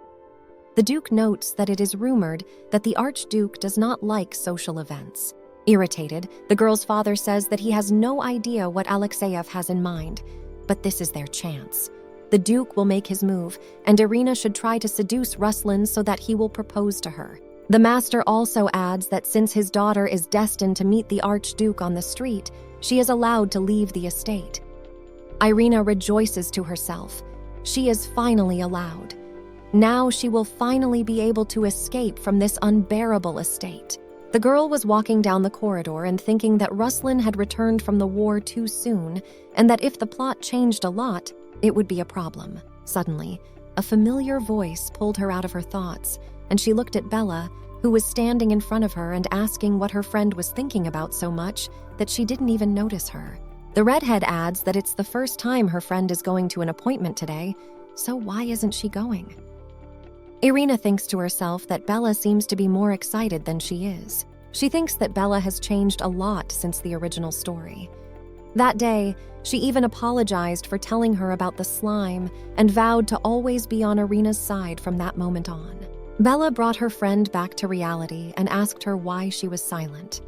The Duke notes that it is rumored that the Archduke does not like social events. Irritated, the girl's father says that he has no idea what Alexeyev has in mind, but this is their chance. The Duke will make his move, and Irina should try to seduce Ruslan so that he will propose to her. The master also adds that since his daughter is destined to meet the Archduke on the street, she is allowed to leave the estate. Irina rejoices to herself. She is finally allowed. Now she will finally be able to escape from this unbearable estate. The girl was walking down the corridor and thinking that Ruslan had returned from the war too soon, and that if the plot changed a lot, it would be a problem. Suddenly, a familiar voice pulled her out of her thoughts, and she looked at Bella, who was standing in front of her and asking what her friend was thinking about so much that she didn't even notice her. The redhead adds that it's the first time her friend is going to an appointment today, so why isn't she going? Irina thinks to herself that Bella seems to be more excited than she is. She thinks that Bella has changed a lot since the original story. That day, she even apologized for telling her about the slime and vowed to always be on Irina's side from that moment on. Bella brought her friend back to reality and asked her why she was silent.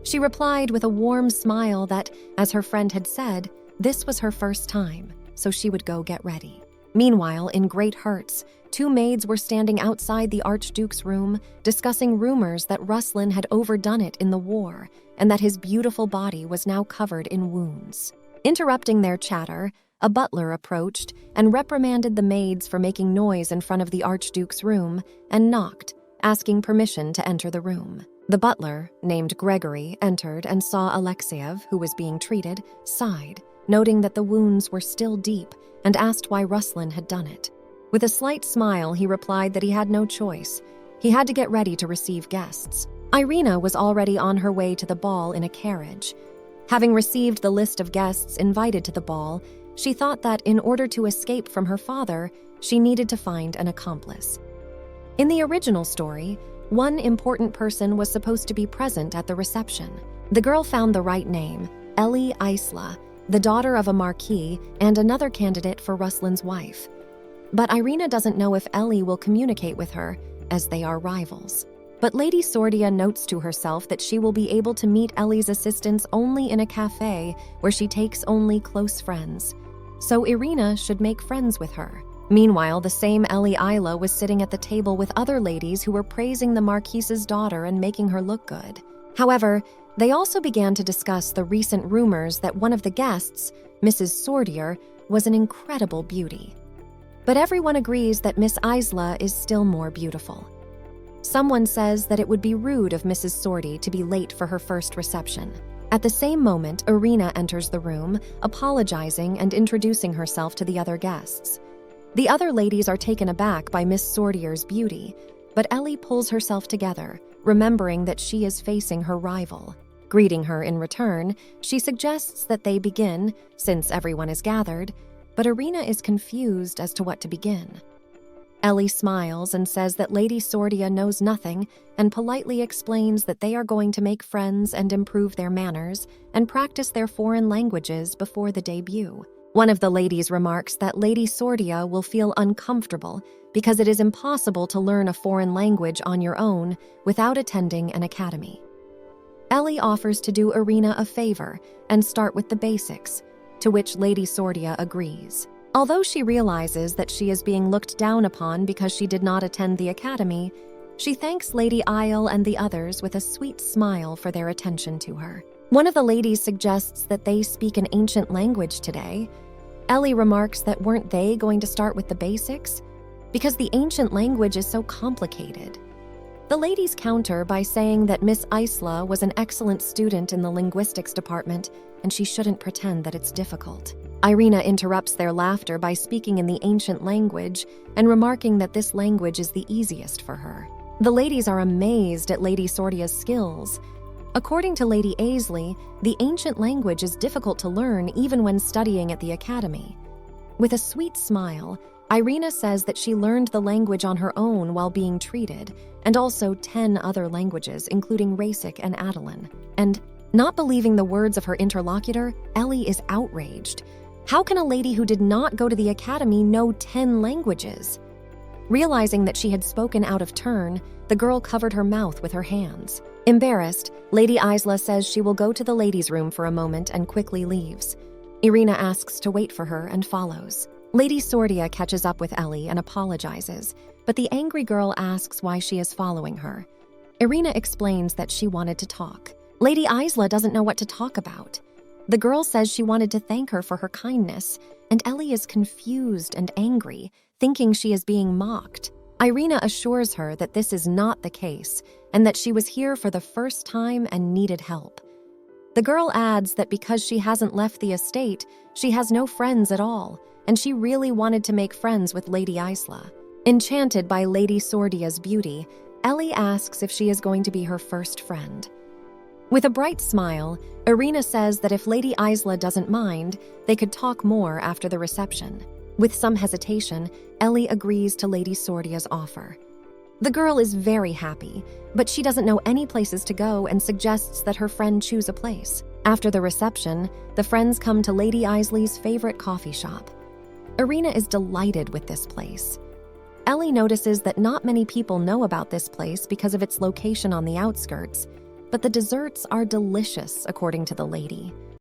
She replied with a warm smile that, as her friend had said, this was her first time, so she would go get ready. Meanwhile, in great hurts, two maids were standing outside the Archduke's room, discussing rumors that Ruslan had overdone it in the war and that his beautiful body was now covered in wounds. Interrupting their chatter, a butler approached and reprimanded the maids for making noise in front of the Archduke's room and knocked, asking permission to enter the room. The butler, named Gregory, entered and saw Alexeyev, who was being treated, sighed, noting that the wounds were still deep, and asked why Ruslan had done it. With a slight smile, he replied that he had no choice. He had to get ready to receive guests. Irina was already on her way to the ball in a carriage. Having received the list of guests invited to the ball, she thought that in order to escape from her father, she needed to find an accomplice. In the original story, one important person was supposed to be present at the reception. The girl found the right name, Ellie Isla, the daughter of a marquis and another candidate for Ruslan's wife. But Irina doesn't know if Ellie will communicate with her, as they are rivals. But Lady Sordia notes to herself that she will be able to meet Ellie's assistants only in a cafe where she takes only close friends. So Irina should make friends with her. Meanwhile, the same Ellie Isla was sitting at the table with other ladies who were praising the Marquise's daughter and making her look good. However, they also began to discuss the recent rumors that one of the guests, Mrs. Sordier, was an incredible beauty. But everyone agrees that Miss Isla is still more beautiful. Someone says that it would be rude of Mrs. Sordi to be late for her first reception. At the same moment, Irina enters the room, apologizing and introducing herself to the other guests. The other ladies are taken aback by Miss Sordier's beauty, but Ellie pulls herself together, remembering that she is facing her rival. Greeting her in return, she suggests that they begin, since everyone is gathered, but Irina is confused as to what to begin. Ellie smiles and says that Lady Sordia knows nothing and politely explains that they are going to make friends and improve their manners and practice their foreign languages before the debut. One of the ladies remarks that Lady Sordia will feel uncomfortable because it is impossible to learn a foreign language on your own without attending an academy. Ellie offers to do Irina a favor and start with the basics, to which Lady Sordia agrees. Although she realizes that she is being looked down upon because she did not attend the academy, she thanks Lady Isle and the others with a sweet smile for their attention to her. One of the ladies suggests that they speak an ancient language today. Ellie remarks that weren't they going to start with the basics? Because the ancient language is so complicated. The ladies counter by saying that Miss Isla was an excellent student in the linguistics department and she shouldn't pretend that it's difficult. Irina interrupts their laughter by speaking in the ancient language and remarking that this language is the easiest for her. The ladies are amazed at Lady Sordia's skills. According to Lady Aisley, the ancient language is difficult to learn even when studying at the academy. With a sweet smile, Irina says that she learned the language on her own while being treated, and also 10 other languages, including Rasic and Adelan. And, not believing the words of her interlocutor, Ellie is outraged. How can a lady who did not go to the academy know 10 languages? Realizing that she had spoken out of turn, the girl covered her mouth with her hands. Embarrassed, Lady Isla says she will go to the ladies' room for a moment and quickly leaves. Irina asks to wait for her and follows. Lady Sordia catches up with Ellie and apologizes, but the angry girl asks why she is following her. Irina explains that she wanted to talk. Lady Isla doesn't know what to talk about. The girl says she wanted to thank her for her kindness, and Ellie is confused and angry, thinking she is being mocked. Irina assures her that this is not the case, and that she was here for the first time and needed help. The girl adds that because she hasn't left the estate, she has no friends at all, and she really wanted to make friends with Lady Isla. Enchanted by Lady Sordia's beauty, Ellie asks if she is going to be her first friend. With a bright smile, Irina says that if Lady Isla doesn't mind, they could talk more after the reception. With some hesitation, Ellie agrees to Lady Sordia's offer. The girl is very happy, but she doesn't know any places to go and suggests that her friend choose a place. After the reception, the friends come to Lady Isley's favorite coffee shop. Irina is delighted with this place. Ellie notices that not many people know about this place because of its location on the outskirts, but the desserts are delicious, according to the lady.